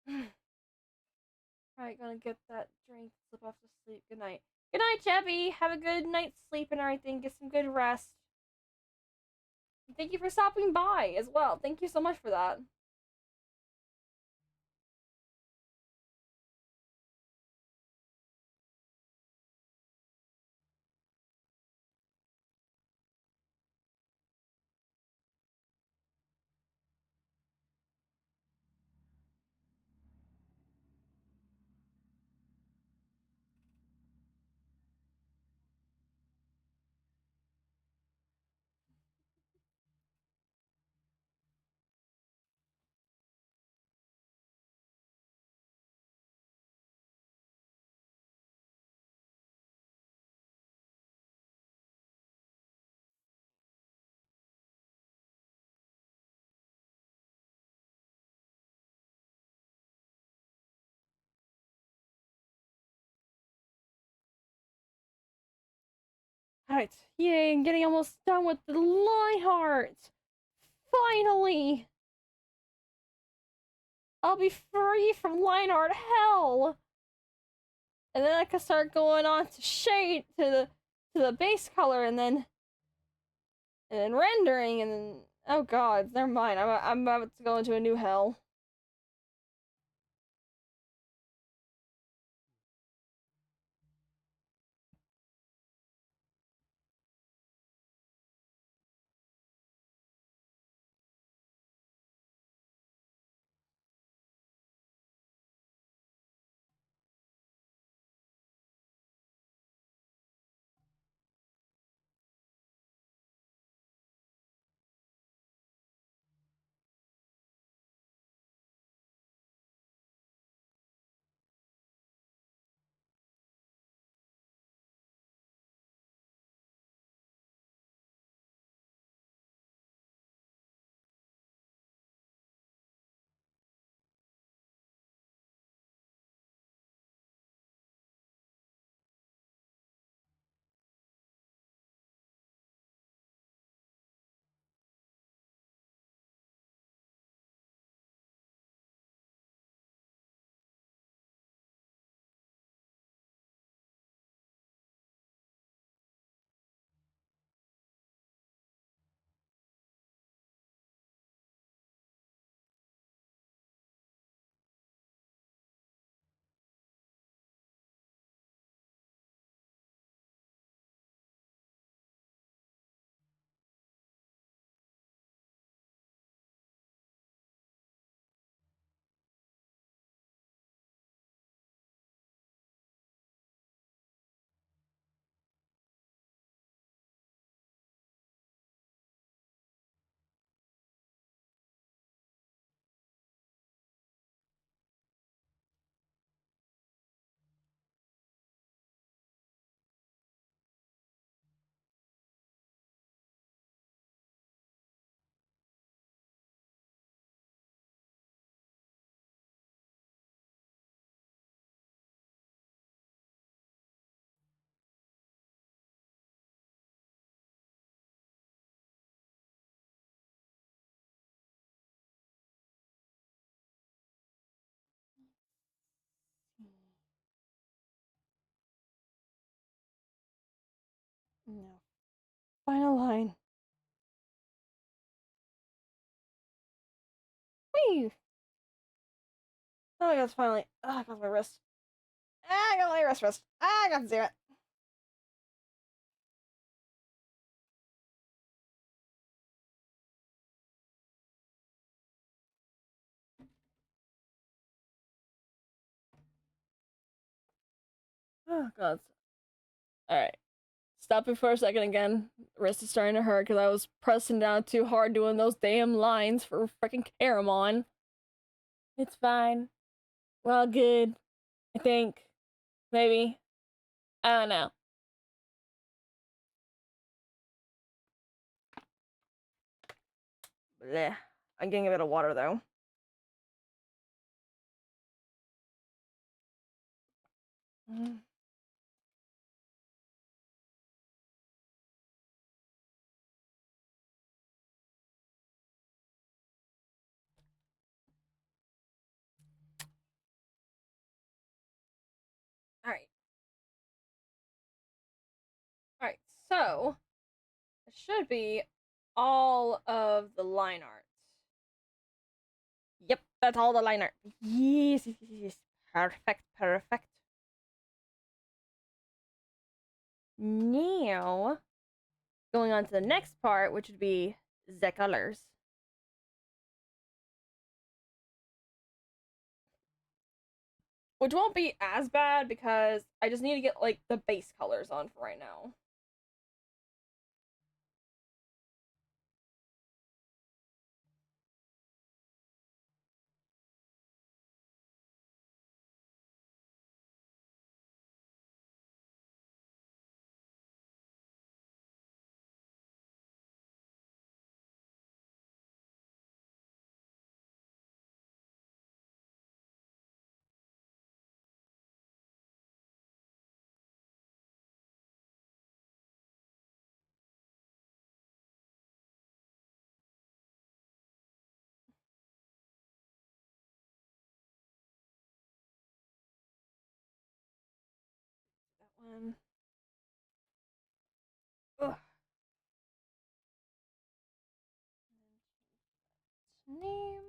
Yeah. Alright, gonna get that drink, slip off to sleep. Good night. Good night, Jebby. Have a good night's sleep and everything. Get some good rest. Thank you for stopping by as well. Thank you so much for that. Alright, yay, I'm getting almost done with the Lionheart! Finally! I'll be free from Lionheart hell! And then I can start going on to shade to the base color and then rendering and then oh god, never mind. I'm about to go into a new hell. No. Final line. Whee! Oh my god, finally. Oh, I got my wrist. Ah, I got my wrist. Ah, I got to do it. Oh god. Alright. Stop it for a second again. Wrist is starting to hurt because I was pressing down too hard doing those damn lines for freaking Caramon. It's fine. We're all good. I think. Maybe. I don't know. Bleh. I'm getting a bit of water though. Mm. Alright. Alright, so it should be all of the line art. Yep, that's all the line art. Yes, yes, yes, yes. Perfect, perfect. Now, going on to the next part, which would be the colors. Which won't be as bad because I just need to get like the base colors on for right now. That one. Ugh. Name.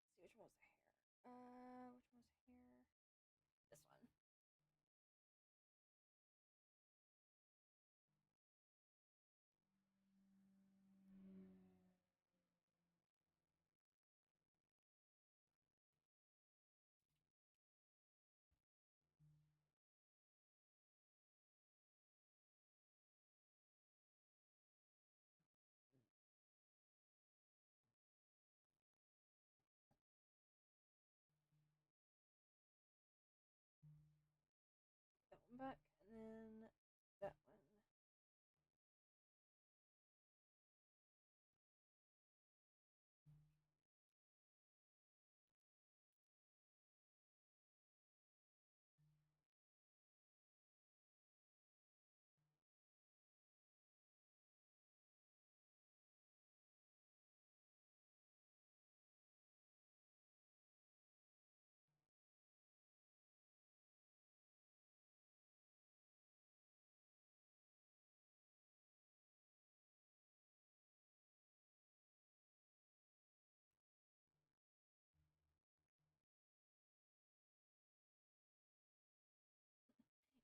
Let's see which one was the hair. Which one was hair? This one. That one back, and then that one.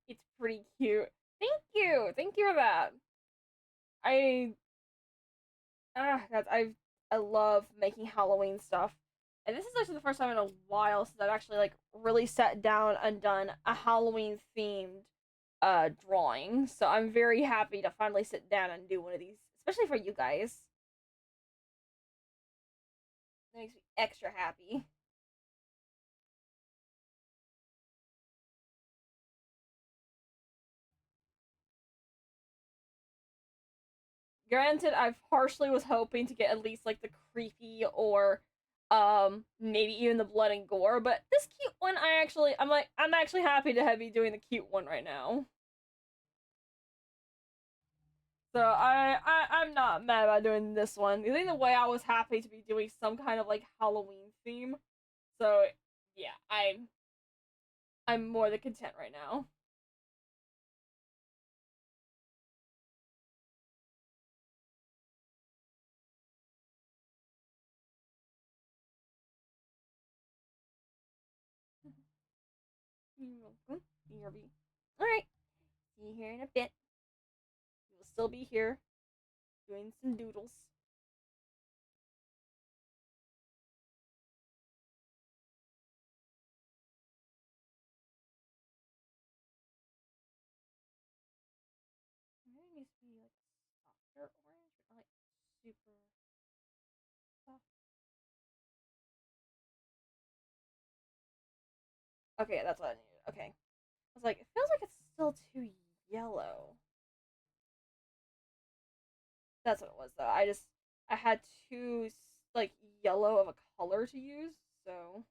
It's pretty cute. Thank you. Thank you for that. I I love making Halloween stuff. And this is actually the first time in a while since I've actually like really sat down and done a Halloween themed drawing. So I'm very happy to finally sit down and do one of these, especially for you guys. It makes me extra happy. Granted, I partially was hoping to get at least like the creepy or maybe even the blood and gore, but this cute one I'm actually happy to have you doing the cute one right now. So I'm not mad about doing this one. I think the way I was happy to be doing some kind of like Halloween theme. So yeah, I'm more than content right now. You're welcome. BRB. Alright. See you here in a bit. We will still be here doing some doodles. Maybe it needs to be like softer orange, but not like super soft. Okay, that's what I needed. Okay. I was like, it feels like it's still too yellow. That's what it was though. I had too like yellow of a color to use, so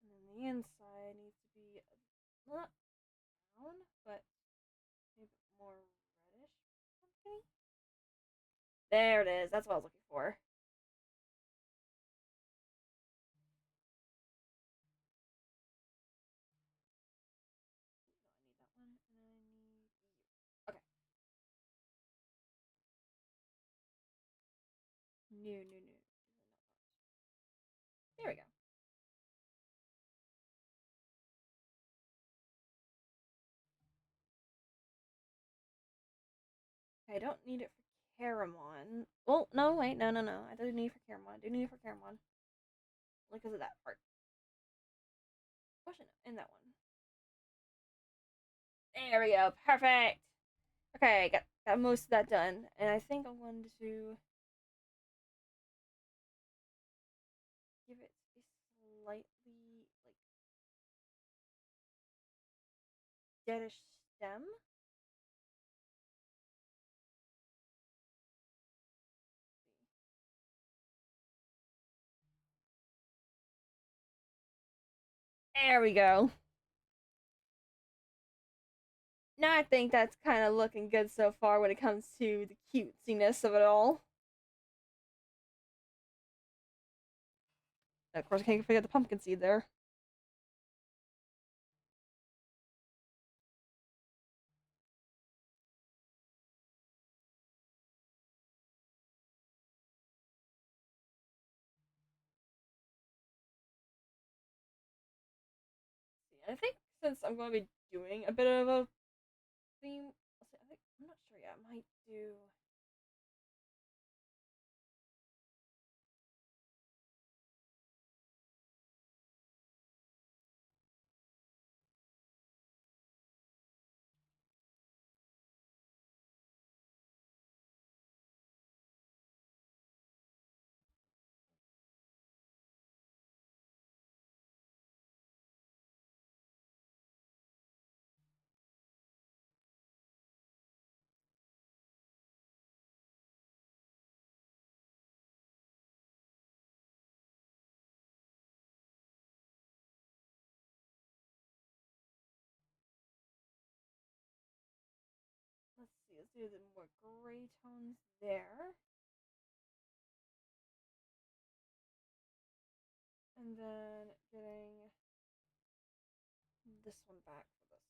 and then the inside needs to be not brown, but maybe more reddish pumpkin. There it is. That's what I was looking for. No, I need that one, and I need you. Okay. New, new, new. There we go. Okay, I don't need it for Caramon. Well, no, wait, no, no, no. I do need it for Caramon. I do need it for Caramon. Only because of that part. Actually, no, in that one. There we go. Perfect. Okay, got most of that done, and I think I'm going to give it a slightly like deadish stem. There we go. Now I think that's kind of looking good so far when it comes to the cutesiness of it all. And of course, I can't forget the pumpkin seed there. I think since I'm going to be doing a bit of a theme, I'm not sure yet. I might do. Let's see. Let's do the more gray tones there, and then getting this one back for this.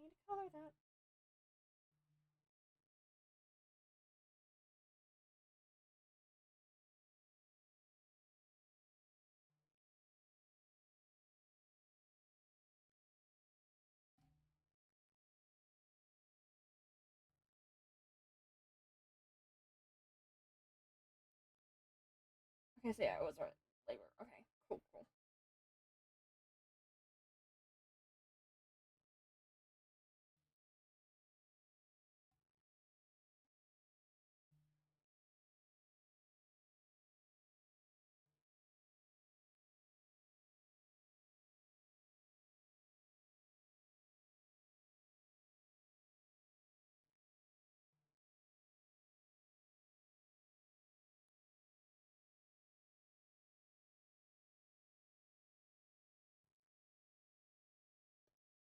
need to color that. Okay, so yeah, it was our labor. Okay, cool, cool.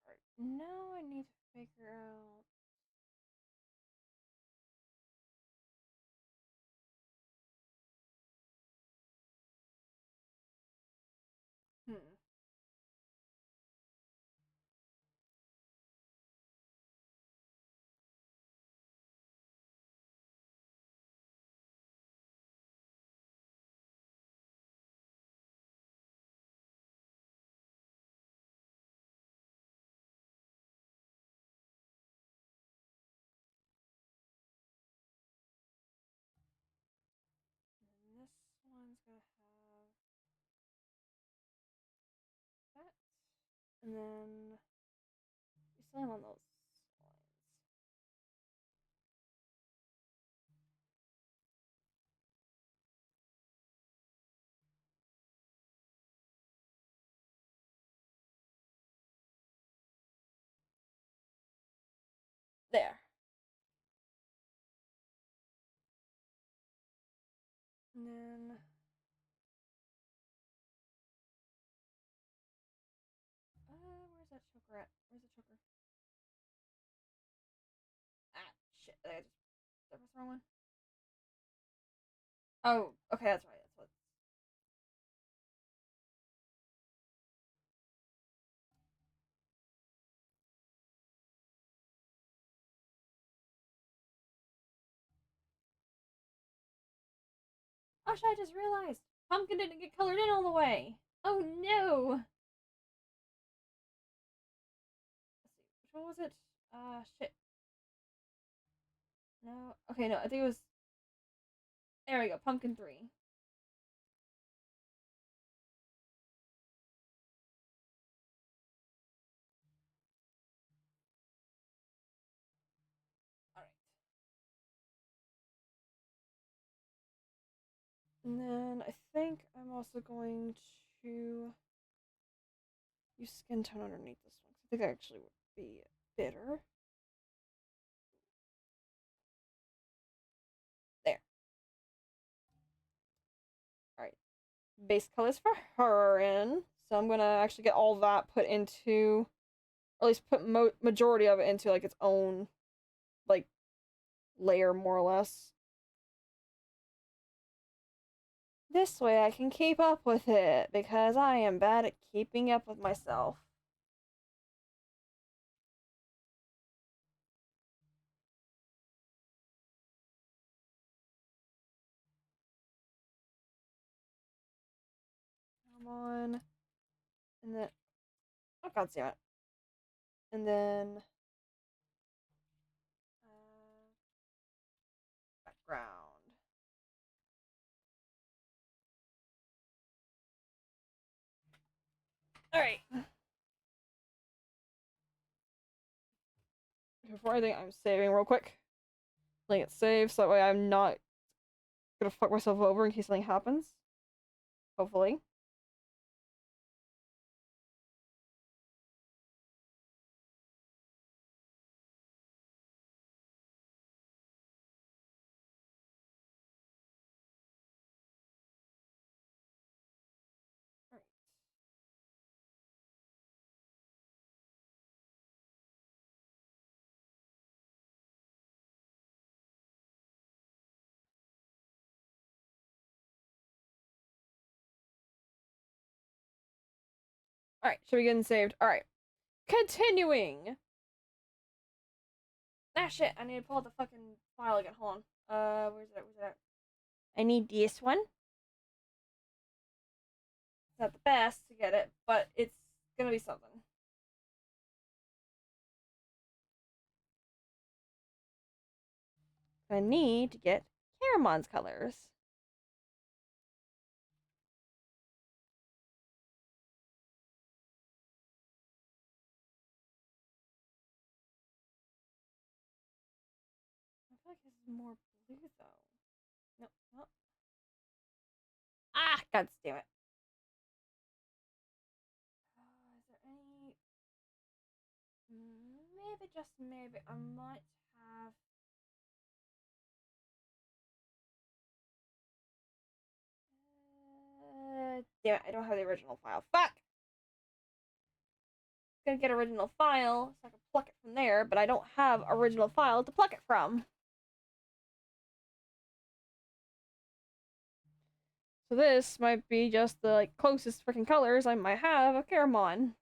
Alright, now I need to figure out. Hmm. And this one's gonna have that. And then you still have on those lines. There. And then where's that choker at? Where's the choker? Ah, shit. Did I just press the wrong one? Oh, okay, that's right. That's what. Oh shit! I just realized pumpkin didn't get colored in all the way. Oh no. Let's see. Which one was it? Shit. No. Okay, no. I think it was. There we go. Pumpkin 3. All right. And then I think I'm also going to use skin tone underneath this one. I think that actually would be better. There. All right. Base colors for her in. So I'm gonna actually get all that put into, or at least put majority of it into like its own like layer more or less. This way I can keep up with it because I am bad at keeping up with myself. Come on. And then, oh god damn it. And then, background. Alright. Before I think I'm saving real quick. Letting it save so that way I'm not gonna fuck myself over in case something happens. Hopefully. Alright. Alright, should we get saved? Alright. Continuing. Ah, shit. I need to pull out the fucking file again. Hold on. Where's it? Where's it at? I need this one. It's not the best to get it, but it's gonna be something. I need to get Caramon's colors. I feel like this is more blue though. Nope. Nope. Ah, god damn it. Is there any? Maybe just maybe I might have. Damn it! I don't have the original file. Fuck. Gonna get original file so I can pluck it from there, but I don't have original file to pluck it from. So this might be just the like closest freaking colors I might have of Caramon.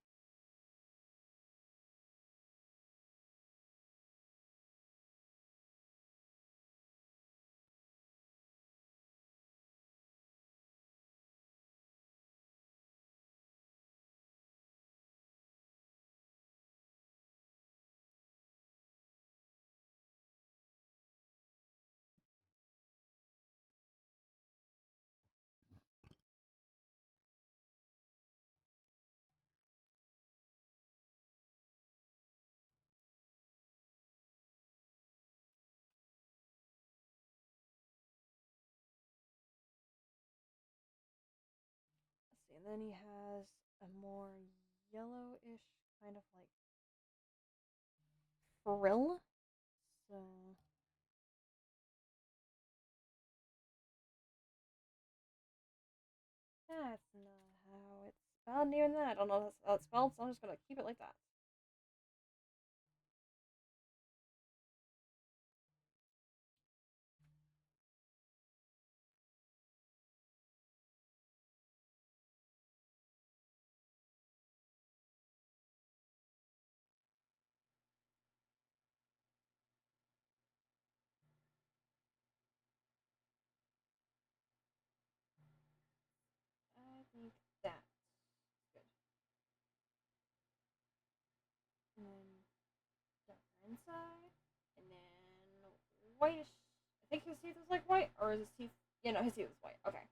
Let's see, and then he has a more yellowish kind of like frill. So that's not how it's spelled. Even that, I don't know how it's spelled, so I'm just gonna keep it like that. I think that's good. And then darker inside, and then whitish. I think his teeth was like white, or is his teeth? Yeah, no, his teeth was white. Okay.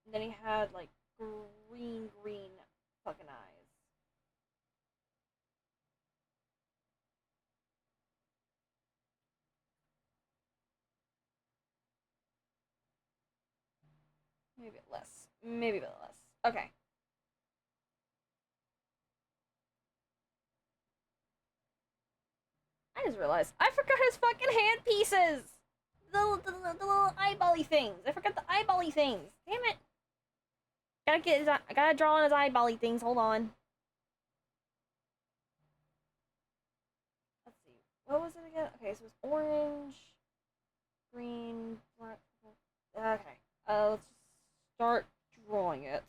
And then he had like green fucking eyes. Maybe a bit less. Maybe a bit less. Okay. I just realized I forgot his fucking hand pieces. The little eyebally things. I forgot the eyebally things. Damn it. I gotta draw on his eyebally things. Hold on. Let's see. What was it again? Okay, so it's orange, green, black. Okay. Let's just start drawing it.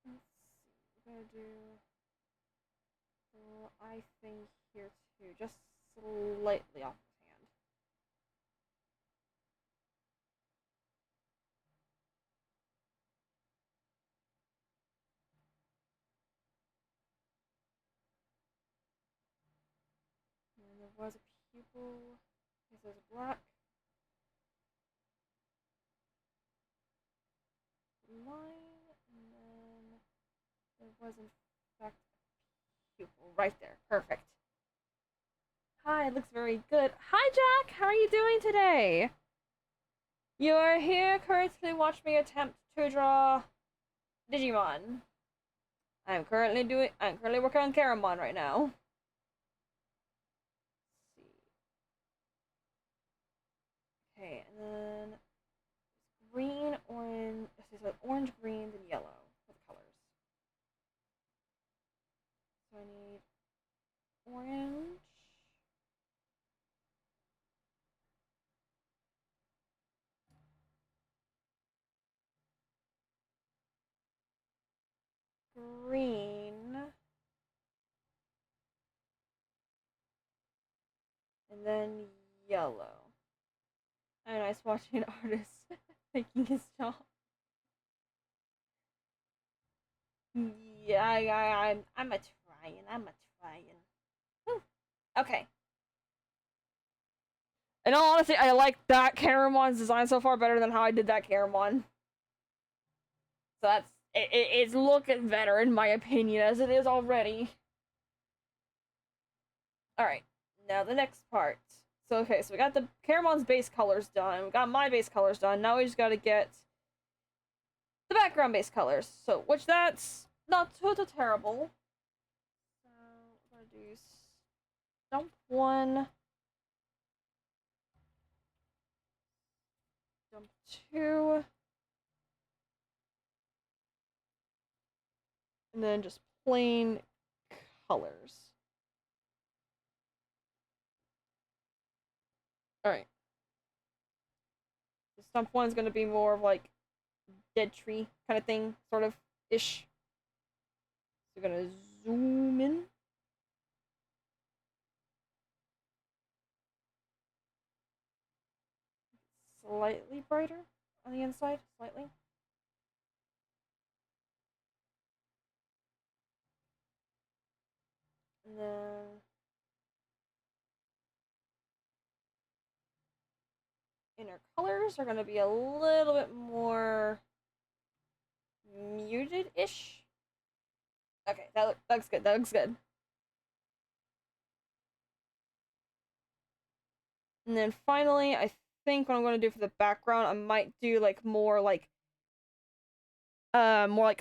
Let's see. We're gonna do a little eye thing here too, just slightly off his hand. was a pupil. Okay, so there's a black line, and then there was in fact a pupil right there. Perfect. Hi, it looks very good. Hi, Jack. How are you doing today? You are here currently watch me attempt to draw Digimon. I'm currently working on Caramon right now. Let's see. Okay, and then green, orange. Okay, so orange, green, and yellow for the colors. So I need orange, green, and then yellow. And I was watching an artist making his job. Yeah, I'm a trying. I'm a trying. Whew. Okay. In all honesty, I like that Caramon's design so far better than how I did that Caramon. So it's looking better in my opinion as it is already. All right, now the next part. So okay, so we got the Caramon's base colors done. We got my base colors done. Now we just got to get the background base colors. So which that's not too terrible. So we're gonna do stump one, stump two, and then just plain colors. All right. The stump one is gonna be more of like dead tree kind of thing, sort of ish. So we're gonna zoom in. Slightly brighter on the inside, slightly. And then inner colors are going to be a little bit more muted-ish. Okay, that looks good. That looks good. And then finally, I think what I'm going to do for the background, I might do like more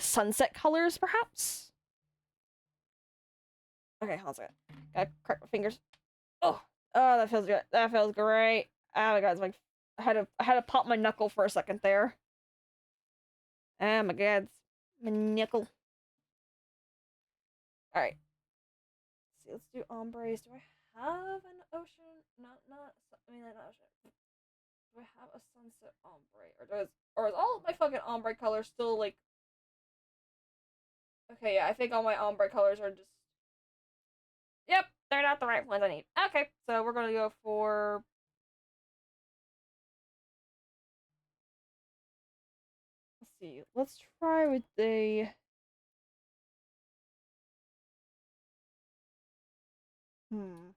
sunset colors, perhaps. Okay, hold on a second. Gotta crack my fingers. Oh, oh, that feels good. That feels great. Oh my god, it's like I had to pop my knuckle for a second there. Oh my god, my knuckle. All right. Let's see. Let's do ombres. Do I have an ocean? Not. I mean, not ocean. Do I have a sunset ombre, or is all of my fucking ombre colors still like? Okay, yeah, I think all my ombre colors are just. Yep, they're not the right ones I need. Okay, so we're gonna go for. Let's see. Let's try with the. Hmm.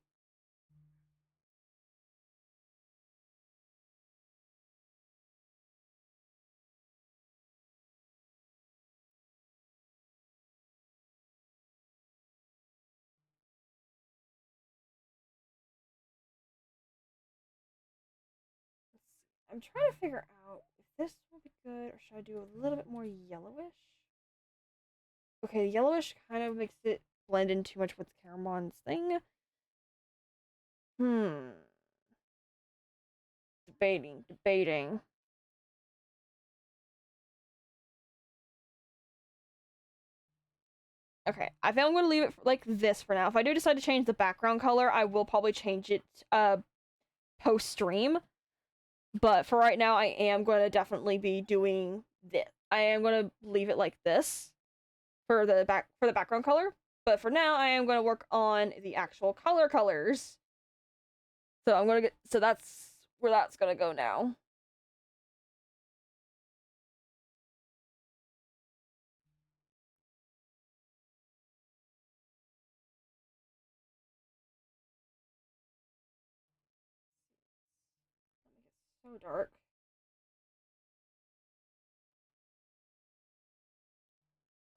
I'm trying to figure out if this will be good or should I do a little bit more yellowish? Okay, yellowish kind of makes it blend in too much with Caramon's thing. Hmm. Debating. Okay, I think I'm gonna leave it like this for now. If I do decide to change the background color, I will probably change it post stream. But for right now, I am gonna definitely be doing this. I am gonna leave it like this for the background color. But for now, I am gonna work on the actual colors. So that's where that's gonna go now. so dark.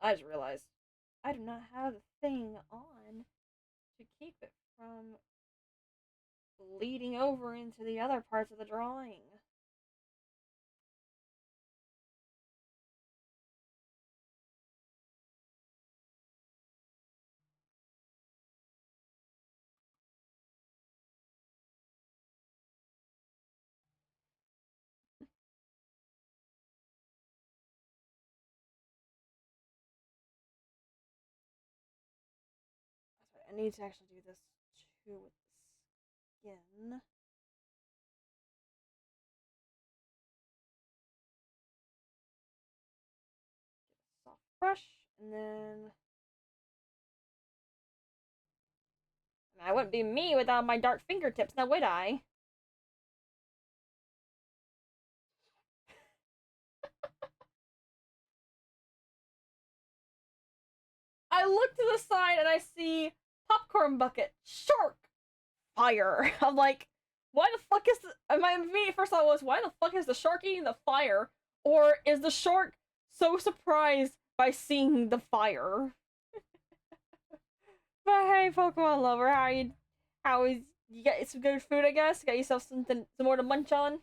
I just realized I do not have the thing on to keep it from bleeding over into the other parts of the drawing. That's right, I need to actually do this too with the skin. Soft brush, and then I wouldn't be me without my dark fingertips, now would I? I look to the side and I see popcorn bucket, shark, fire. I'm like, why the fuck is the, my immediate first thought was, why the fuck is the shark eating the fire? Or is the shark so surprised by seeing the fire? But hey, Pokemon lover, how are you? How is you got some good food? I guess got yourself something, some more to munch on.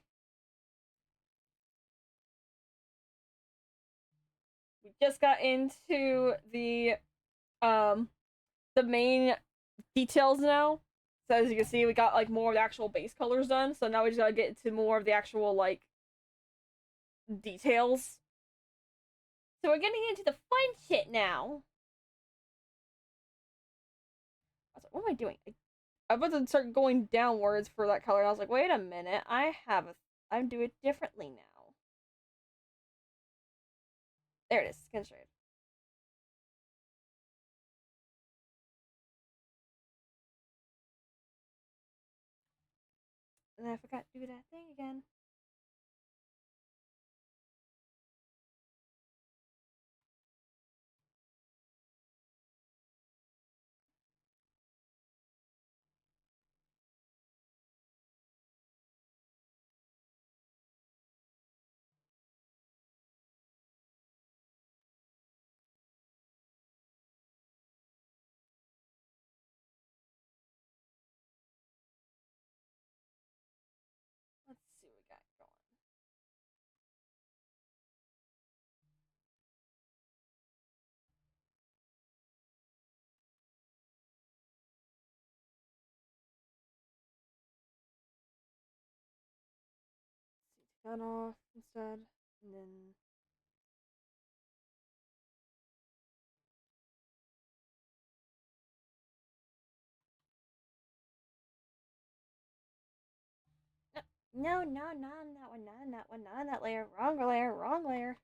We just got into um the main details now. So as you can see, we got like more of the actual base colors done. So now we just gotta get into more of the actual like details. So we're getting into the fun shit now. I was like, what am I doing? I was about to start going downwards for that color, and I was like, wait a minute, I do it differently now. There it is, skin shade. And then I forgot to do that thing again. Let's see what we got going. Let's see, take that off instead, and then no, no, not on that one, not on that one, not on that layer. Wrong layer, wrong layer.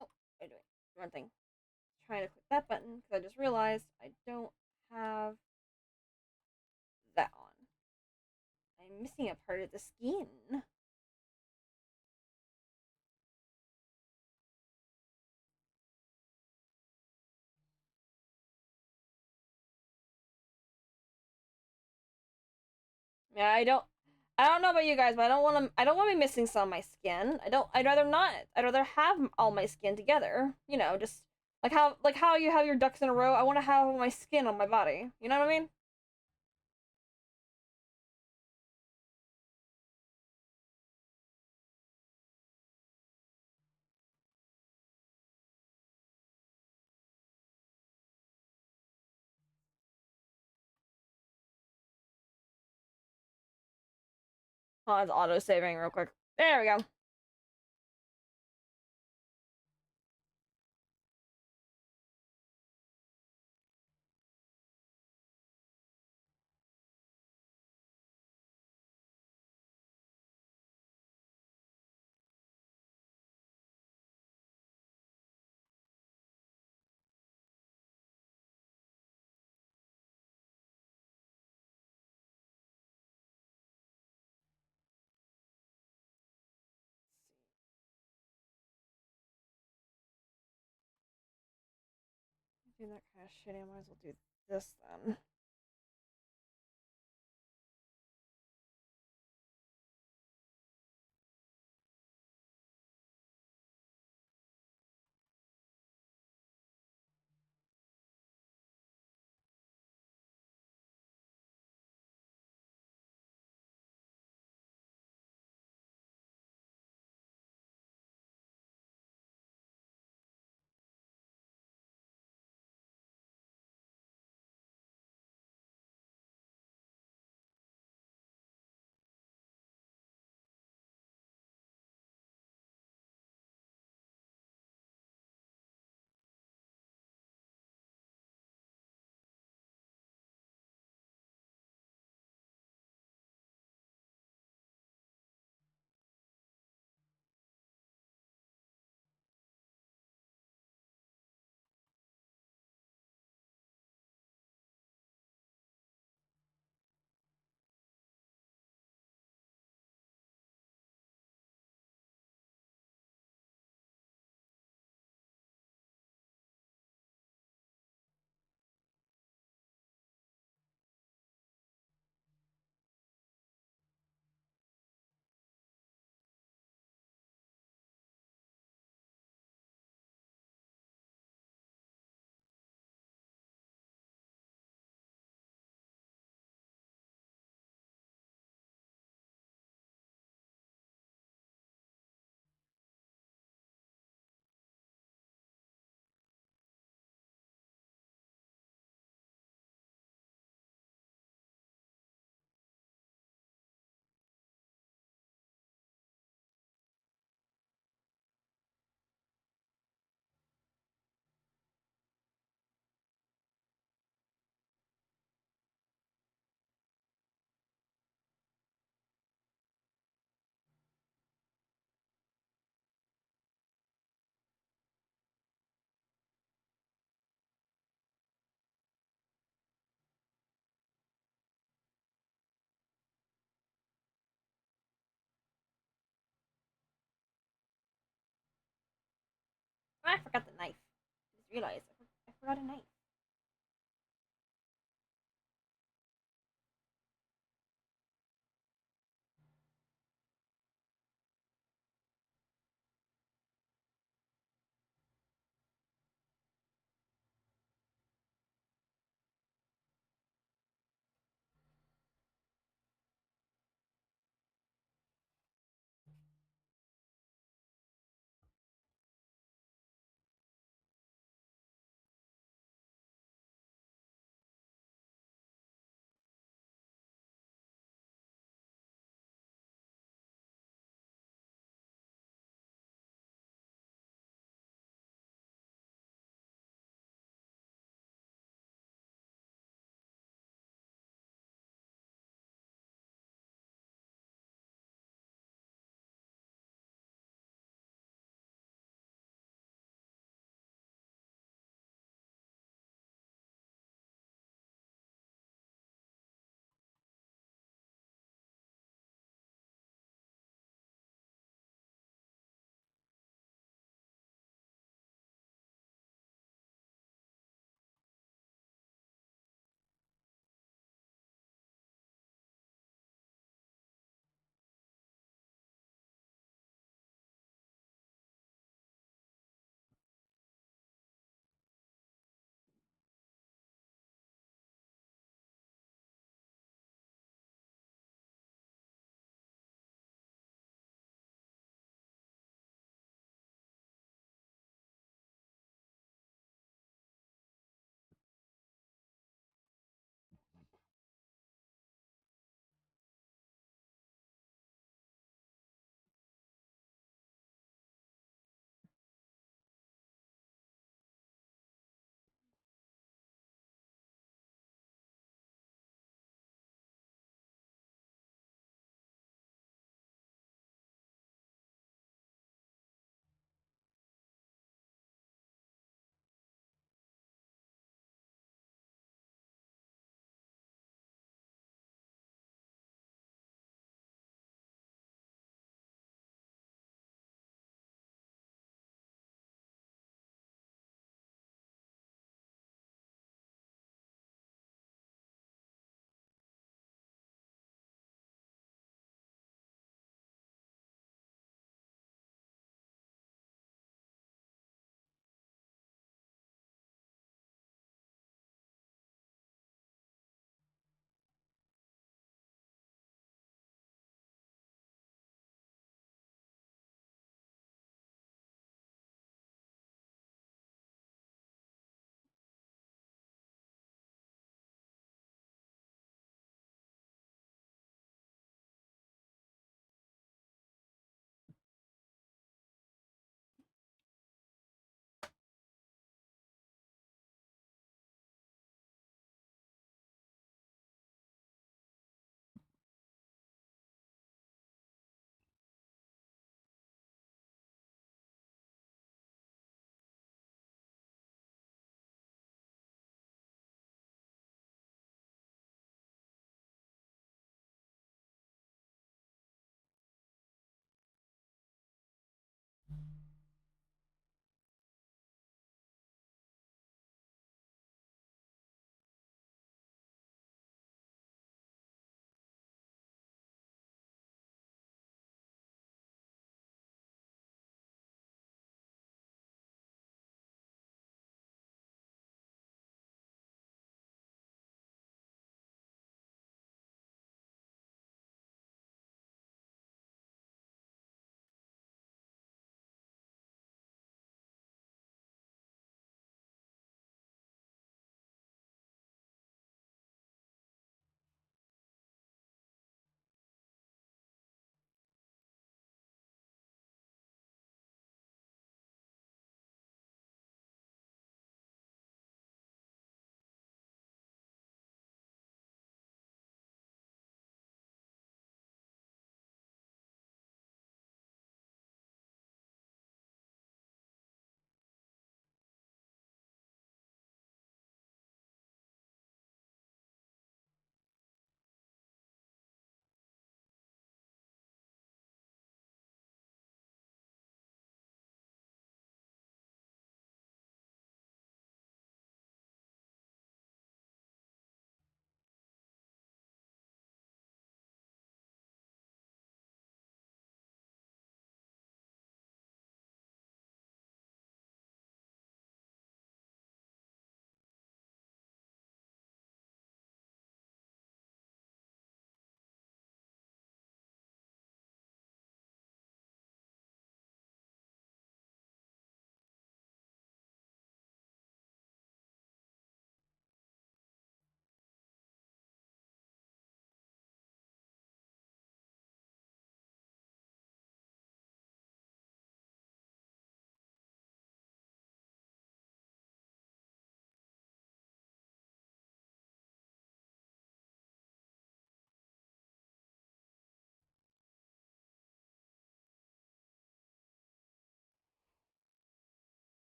Oh, I'm doing one thing. Trying to click that button because I just realized I don't have that on. I'm missing a part of the skin. Yeah, I don't know about you guys, but I don't want to be missing some of my skin. I'd rather not. I'd rather have all my skin together. You know, just like how you have your ducks in a row. I want to have my skin on my body. You know what I mean? Pause auto saving real quick. There we go. Do that kind of shitty. I might as well do this then. Oh, I forgot the knife. I just realized I forgot a knife.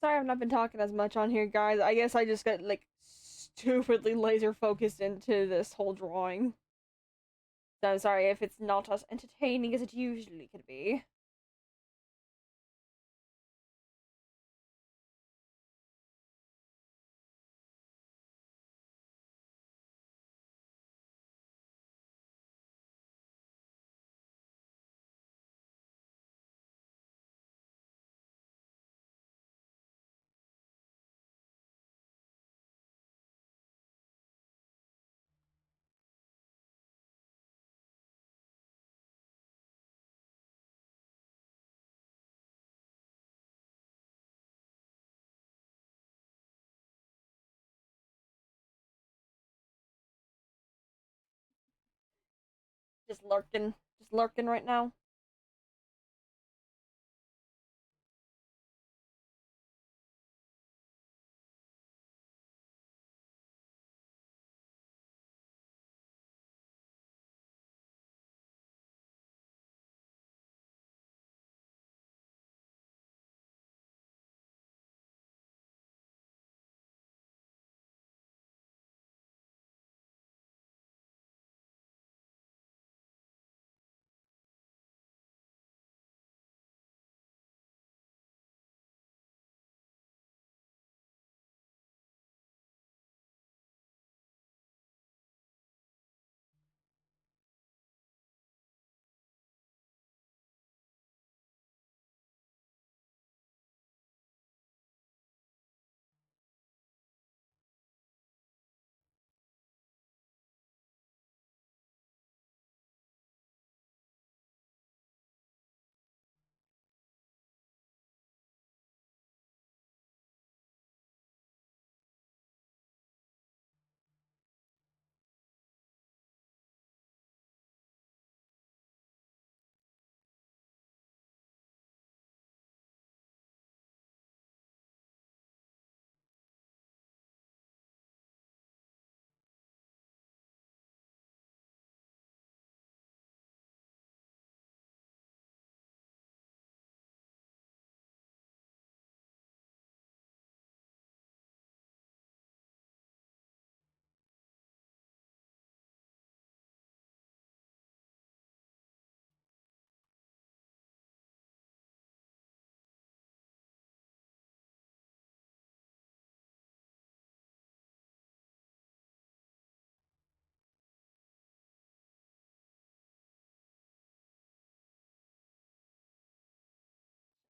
Sorry I've not been talking as much on here, guys. I guess I just got like stupidly laser focused into this whole drawing. So I'm sorry if it's not as entertaining as it usually could be. Just lurking right now.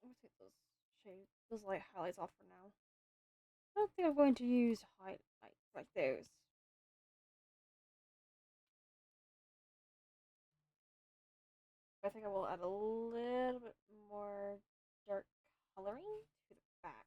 I'm gonna take those shades, those light highlights off for now. I don't think I'm going to use highlights like those. I think I will add a little bit more dark coloring to the back.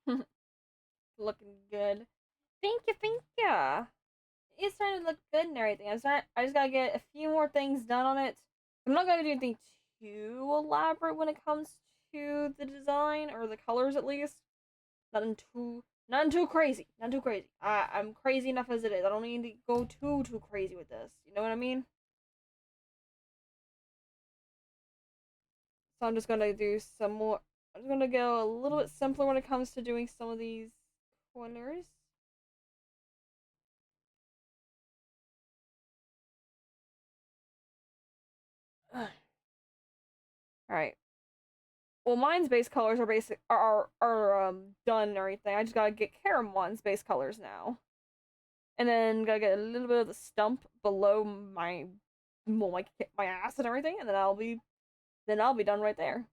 Looking good. Thank you, thank you. It's starting to look good and everything. I just gotta get a few more things done on it. I'm not gonna do anything too elaborate when it comes to the design or the colors, at least. Nothing too crazy. Not too crazy. I'm crazy enough as it is. I don't need to go too crazy with this. You know what I mean? So I'm just gonna do some more. I'm just gonna go a little bit simpler when it comes to doing some of these corners. All right. Well, mine's base colors are done and everything. I just gotta get Caramon's base colors now, and then gotta get a little bit of the stump below my ass and everything, and then I'll be done right there.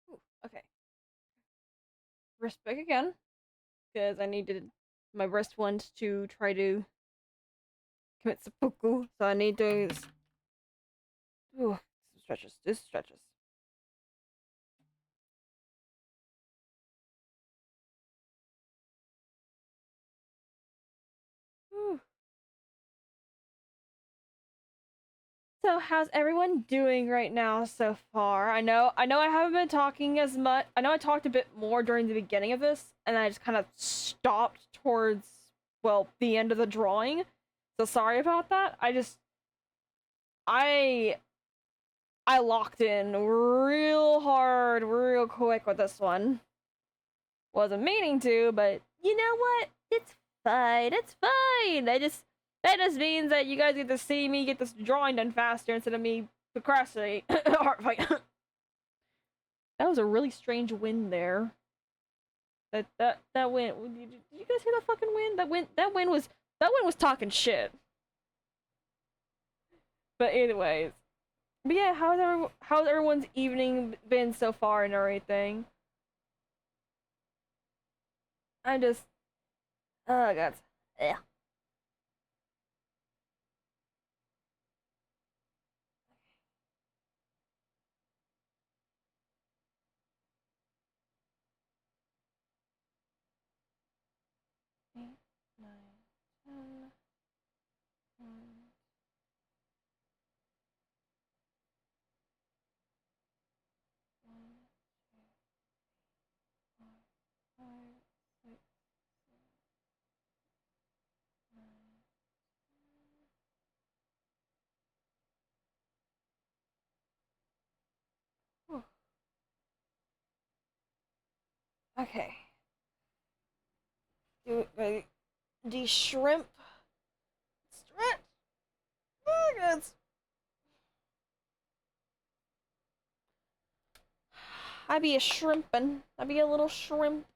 Ooh, okay, wrist back again because I needed my wrist ones to try to commit seppuku. So I need to ooh, stretches. This stretches. Whew. So how's everyone doing right now so far? I know I haven't been talking as much. I know I talked a bit more during the beginning of this, and I just kind of stopped towards, well, the end of the drawing. So sorry about that. I I locked in real hard, real quick with this one. Wasn't meaning to, but you know what? It's fine. It's fine. That just means that you guys get to see me get this drawing done faster instead of me procrastinate. Heart fight. That was a really strange wind there. That wind. Did you guys hear that fucking wind? That wind was talking shit. But anyways, but yeah, how's everyone's evening been so far and everything? I'm just oh god. Yeah. Okay. The shrimp. Stretch. Oh, good. I be a shrimpin'. I be a little shrimp.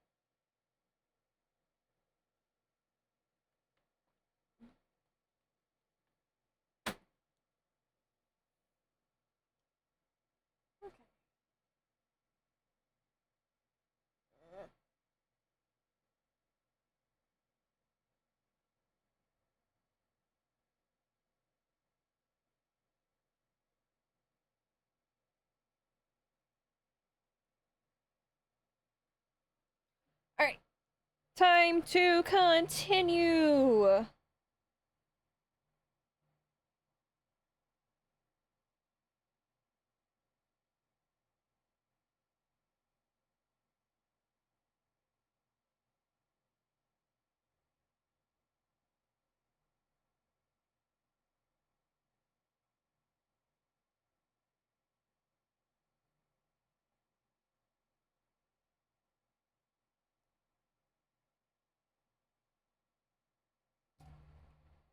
Okay. Alright. Time to continue.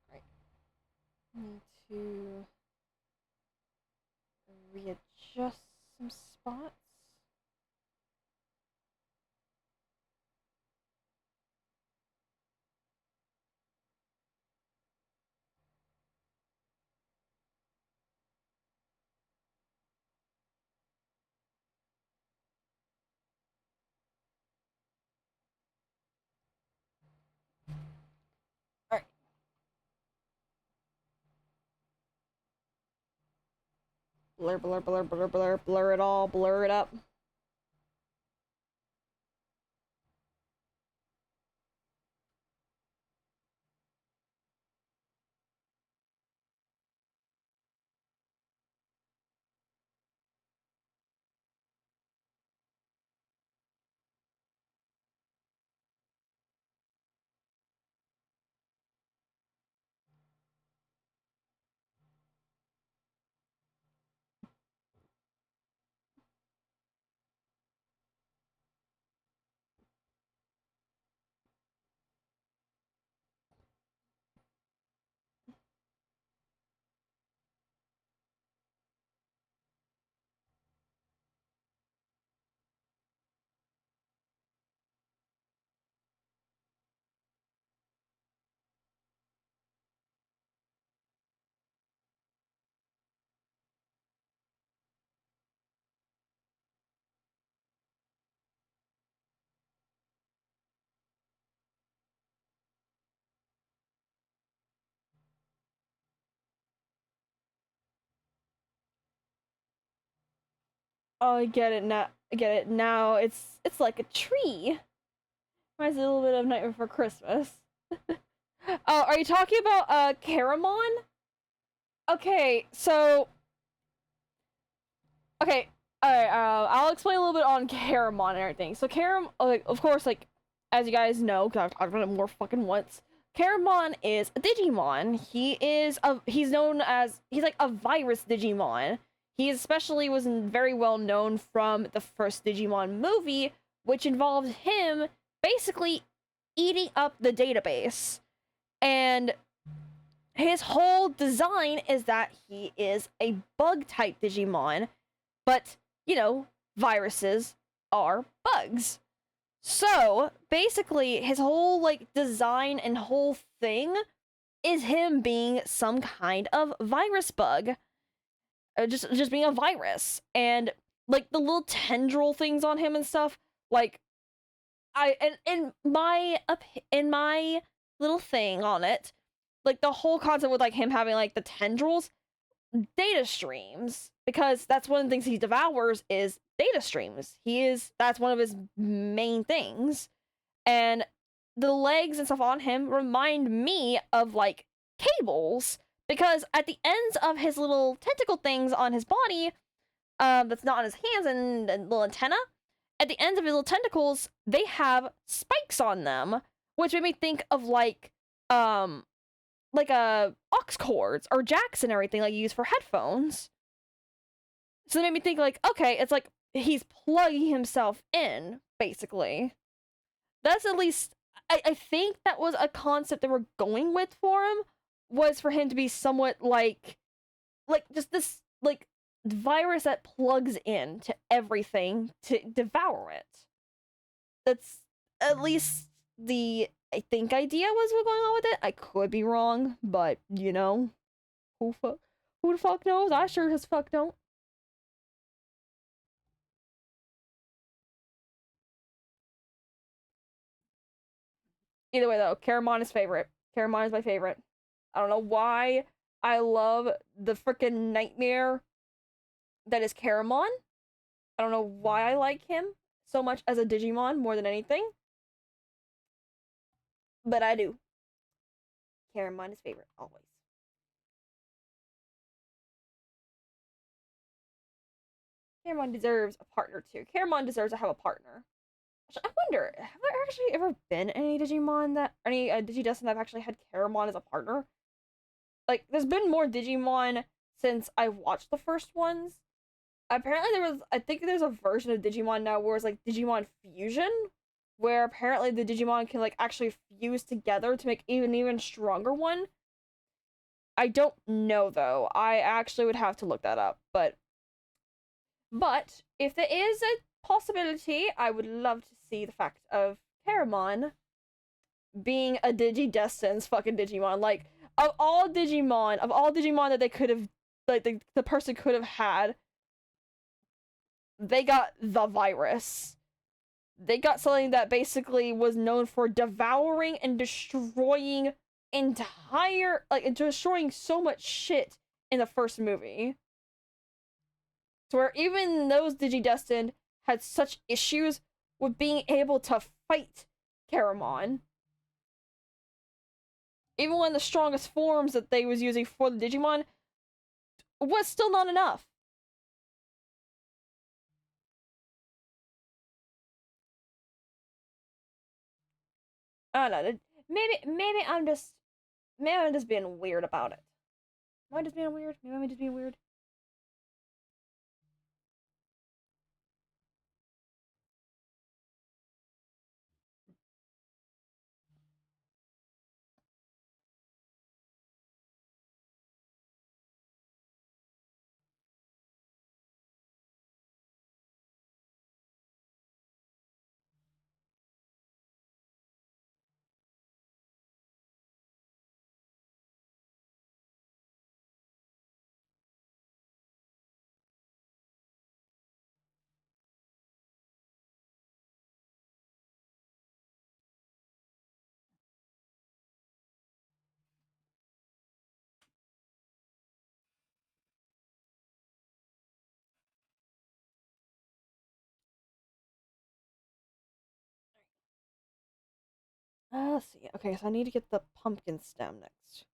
Alright. Need to readjust some spots. Alright. Blur, blur, blur, blur, blur, blur it all, blur it up. Oh, I get it now. I get it now. It's like a tree. Reminds me a little bit of Night Before Christmas. Oh, are you talking about Caramon? Okay, so okay, alright. I'll explain a little bit on Caramon and everything. So like, of course, like as you guys know, because I've talked about it more fucking once. Caramon is a Digimon. He's known as he's like a virus Digimon. He especially was very well known from the first Digimon movie, which involved him basically eating up the database. And his whole design is that he is a bug type Digimon, but viruses are bugs. So basically, his whole like design and whole thing is him being some kind of virus bug, just being a virus, and like the little tendril things on him and stuff. Like in my little thing on it, like the whole concept with like him having like the tendrils, data streams, because that's one of the things he devours is data streams. That's one of his main things. And the legs and stuff on him remind me of like cables, because at the ends of his little tentacle things on his body, that's not on his hands and little antenna, at the ends of his little tentacles, they have spikes on them, which made me think of like aux cords or jacks and everything like you use for headphones. So it made me think like, okay, it's like he's plugging himself in basically. That's at least I think that was a concept they were going with for him, was for him to be somewhat like just this like virus that plugs in to everything to devour it. That's at least the I think idea was what going on with it. I could be wrong, but you know, who the fuck knows? I sure as fuck don't. Either way though, Caramon is favorite. Caramon is my favorite. I don't know why I love the freaking nightmare that is Caramon. I don't know why I like him so much as a Digimon more than anything, but I do. Caramon is favorite always. Caramon deserves a partner too. Caramon deserves to have a partner. I wonder, have there actually ever been any Digimon that any Digidestin that have actually had Caramon as a partner? Like, there's been more Digimon since I watched the first ones. Apparently, I think there's a version of Digimon now where it's like Digimon Fusion, where apparently the Digimon can like actually fuse together to make even stronger one. I don't know though. I actually would have to look that up, but if there is a possibility, I would love to see the fact of Caramon being a Digidestin's fucking Digimon. Like, of all Digimon that they could have, like, the person could have had, they got the virus. They got something that basically was known for devouring and destroying destroying so much shit in the first movie. So where even those Digidestined had such issues with being able to fight Caramon. Even when the strongest forms that they was using for the Digimon was still not enough. I don't know. Maybe I'm just being weird about it. Am I just being weird? Maybe I'm just being weird. Let's see. Okay, so I need to get the pumpkin stem next.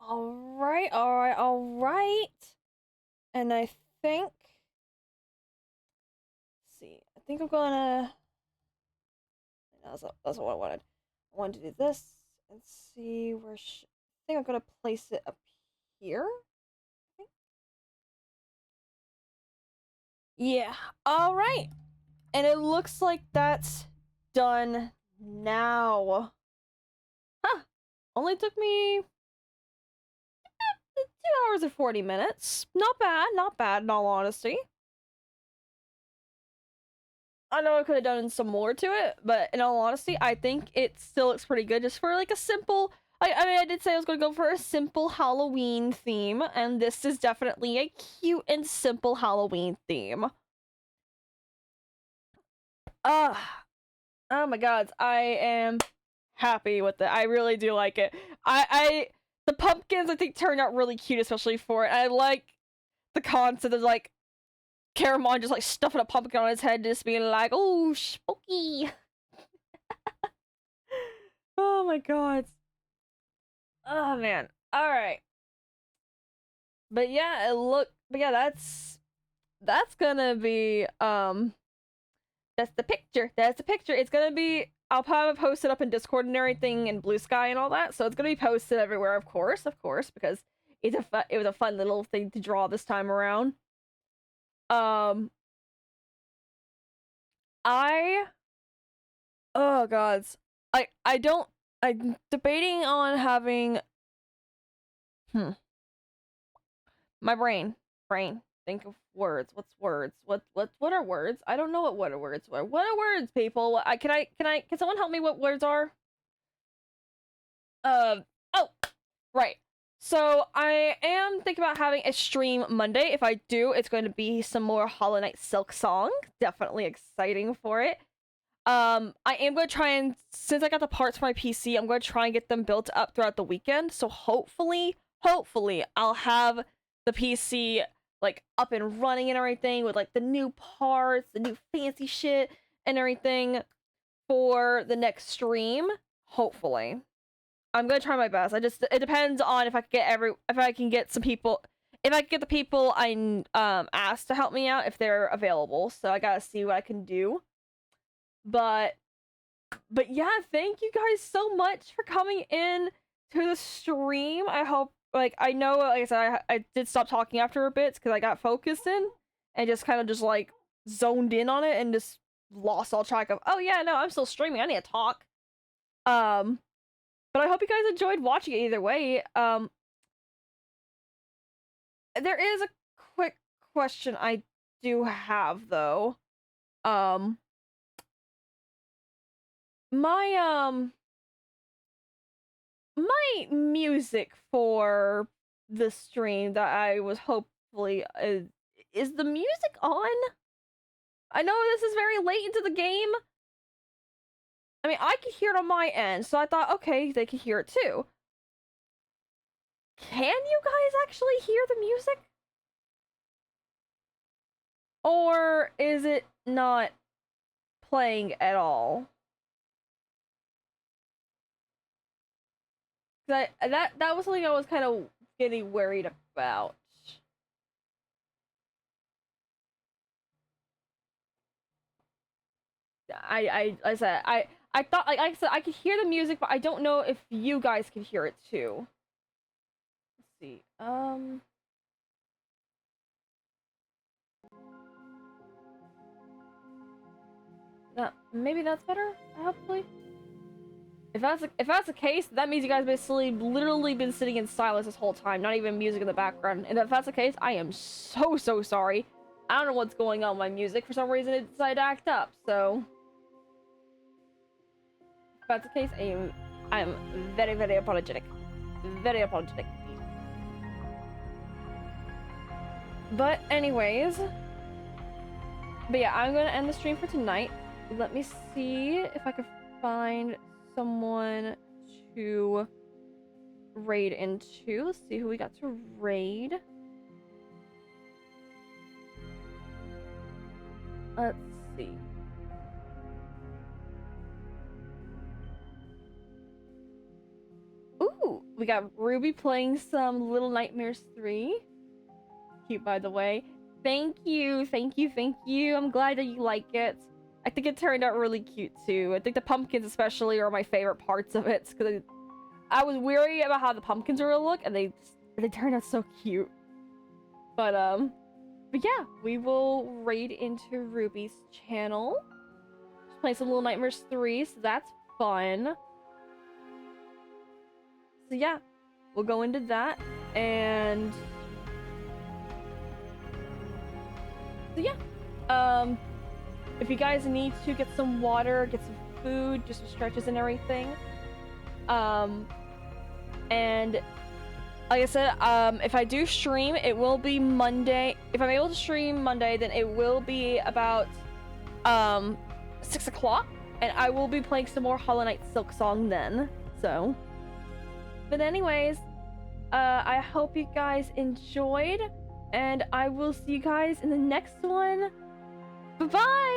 Alright, alright, alright. And I think. Let's see. I think I'm gonna. That's what I wanted. I wanted to do this and see where. I think I'm gonna place it up here. Yeah. Alright. And it looks like that's done now. Huh. Only took me 2 hours and 40 minutes. Not bad, not bad in all honesty. I know I could have done some more to it, but in all honesty, I think it still looks pretty good just for like a simple. I mean, I did say I was going to go for a simple Halloween theme, and this is definitely a cute and simple Halloween theme. Oh my god, I am happy with it. I really do like it. The pumpkins I think turned out really cute, especially for it. I like the concept of like Caramon just like stuffing a pumpkin on his head, just being like, "Oh, spooky." Oh my god. Oh man. All right. But yeah, But yeah, that's gonna be That's the picture. That's the picture. It's gonna be. I'll probably post it up in Discord and everything, and Blue Sky and all that. So it's gonna be posted everywhere, of course, because it was a fun little thing to draw this time around. Um, I oh gods, I don't. I'm debating on having. Hmm. My brain. Think of words. What's words? What are words? I don't know what are words. What are words, people? Can someone help me? What words are? Uh oh, right. So I am thinking about having a stream Monday. If I do, it's going to be some more Hollow Knight Silk Song. Definitely exciting for it. I am going to try and, since I got the parts for my PC, I'm going to try and get them built up throughout the weekend. So hopefully, I'll have the PC like up and running and everything with like the new parts, the new fancy shit and everything for the next stream. Hopefully. I'm gonna try my best. It depends on if I can get some people, if I can get the people I asked to help me out if they're available. So I gotta see what I can do. But yeah, thank you guys so much for coming in to the stream. I hope, like, I know, like I said, I did stop talking after a bit because I got focused in and just kind of just like zoned in on it and just lost all track of, oh yeah, no, I'm still streaming. I need to talk. Um, but I hope you guys enjoyed watching it either way. There is a quick question I do have though. Um, my my music for the stream that I was hopefully is the music on? I know this is very late into the game. I mean, I could hear it on my end, so I thought, okay, they could hear it too. Can you guys actually hear the music? Or is it not playing at all? That was something I was kind of getting worried about. I said I thought, like I said, I could hear the music, but I don't know if you guys could hear it too. Let's see. Maybe that's better. Hopefully. If that's the case, that means you guys basically literally been sitting in silence this whole time, not even music in the background. And if that's the case, I am so sorry. I don't know what's going on with my music. For some reason, it decided to act up. So, if that's the case, I am very apologetic. Very apologetic. But anyways, but yeah, I'm gonna end the stream for tonight. Let me see if I can find someone to raid into. Let's see who we got to raid. Let's see. Ooh, We got Ruby playing some Little Nightmares 3. Cute, by the way. Thank you, thank you, thank you. I'm glad that you like it. I think it turned out really cute too. I think the pumpkins especially are my favorite parts of it because I was weary about how the pumpkins were gonna look, and they turned out so cute. But yeah, we will raid into Ruby's channel. She's playing some Little Nightmares 3, so that's fun. So yeah, we'll go into that, and so yeah, if you guys need to get some water, get some food, just some stretches and everything, and like I said, if I do stream, it will be Monday. If I'm able to stream Monday, then it will be about 6 o'clock, and I will be playing some more Hollow Knight Silk Song then. So, but anyways, I hope you guys enjoyed, and I will see you guys in the next one. Bye bye.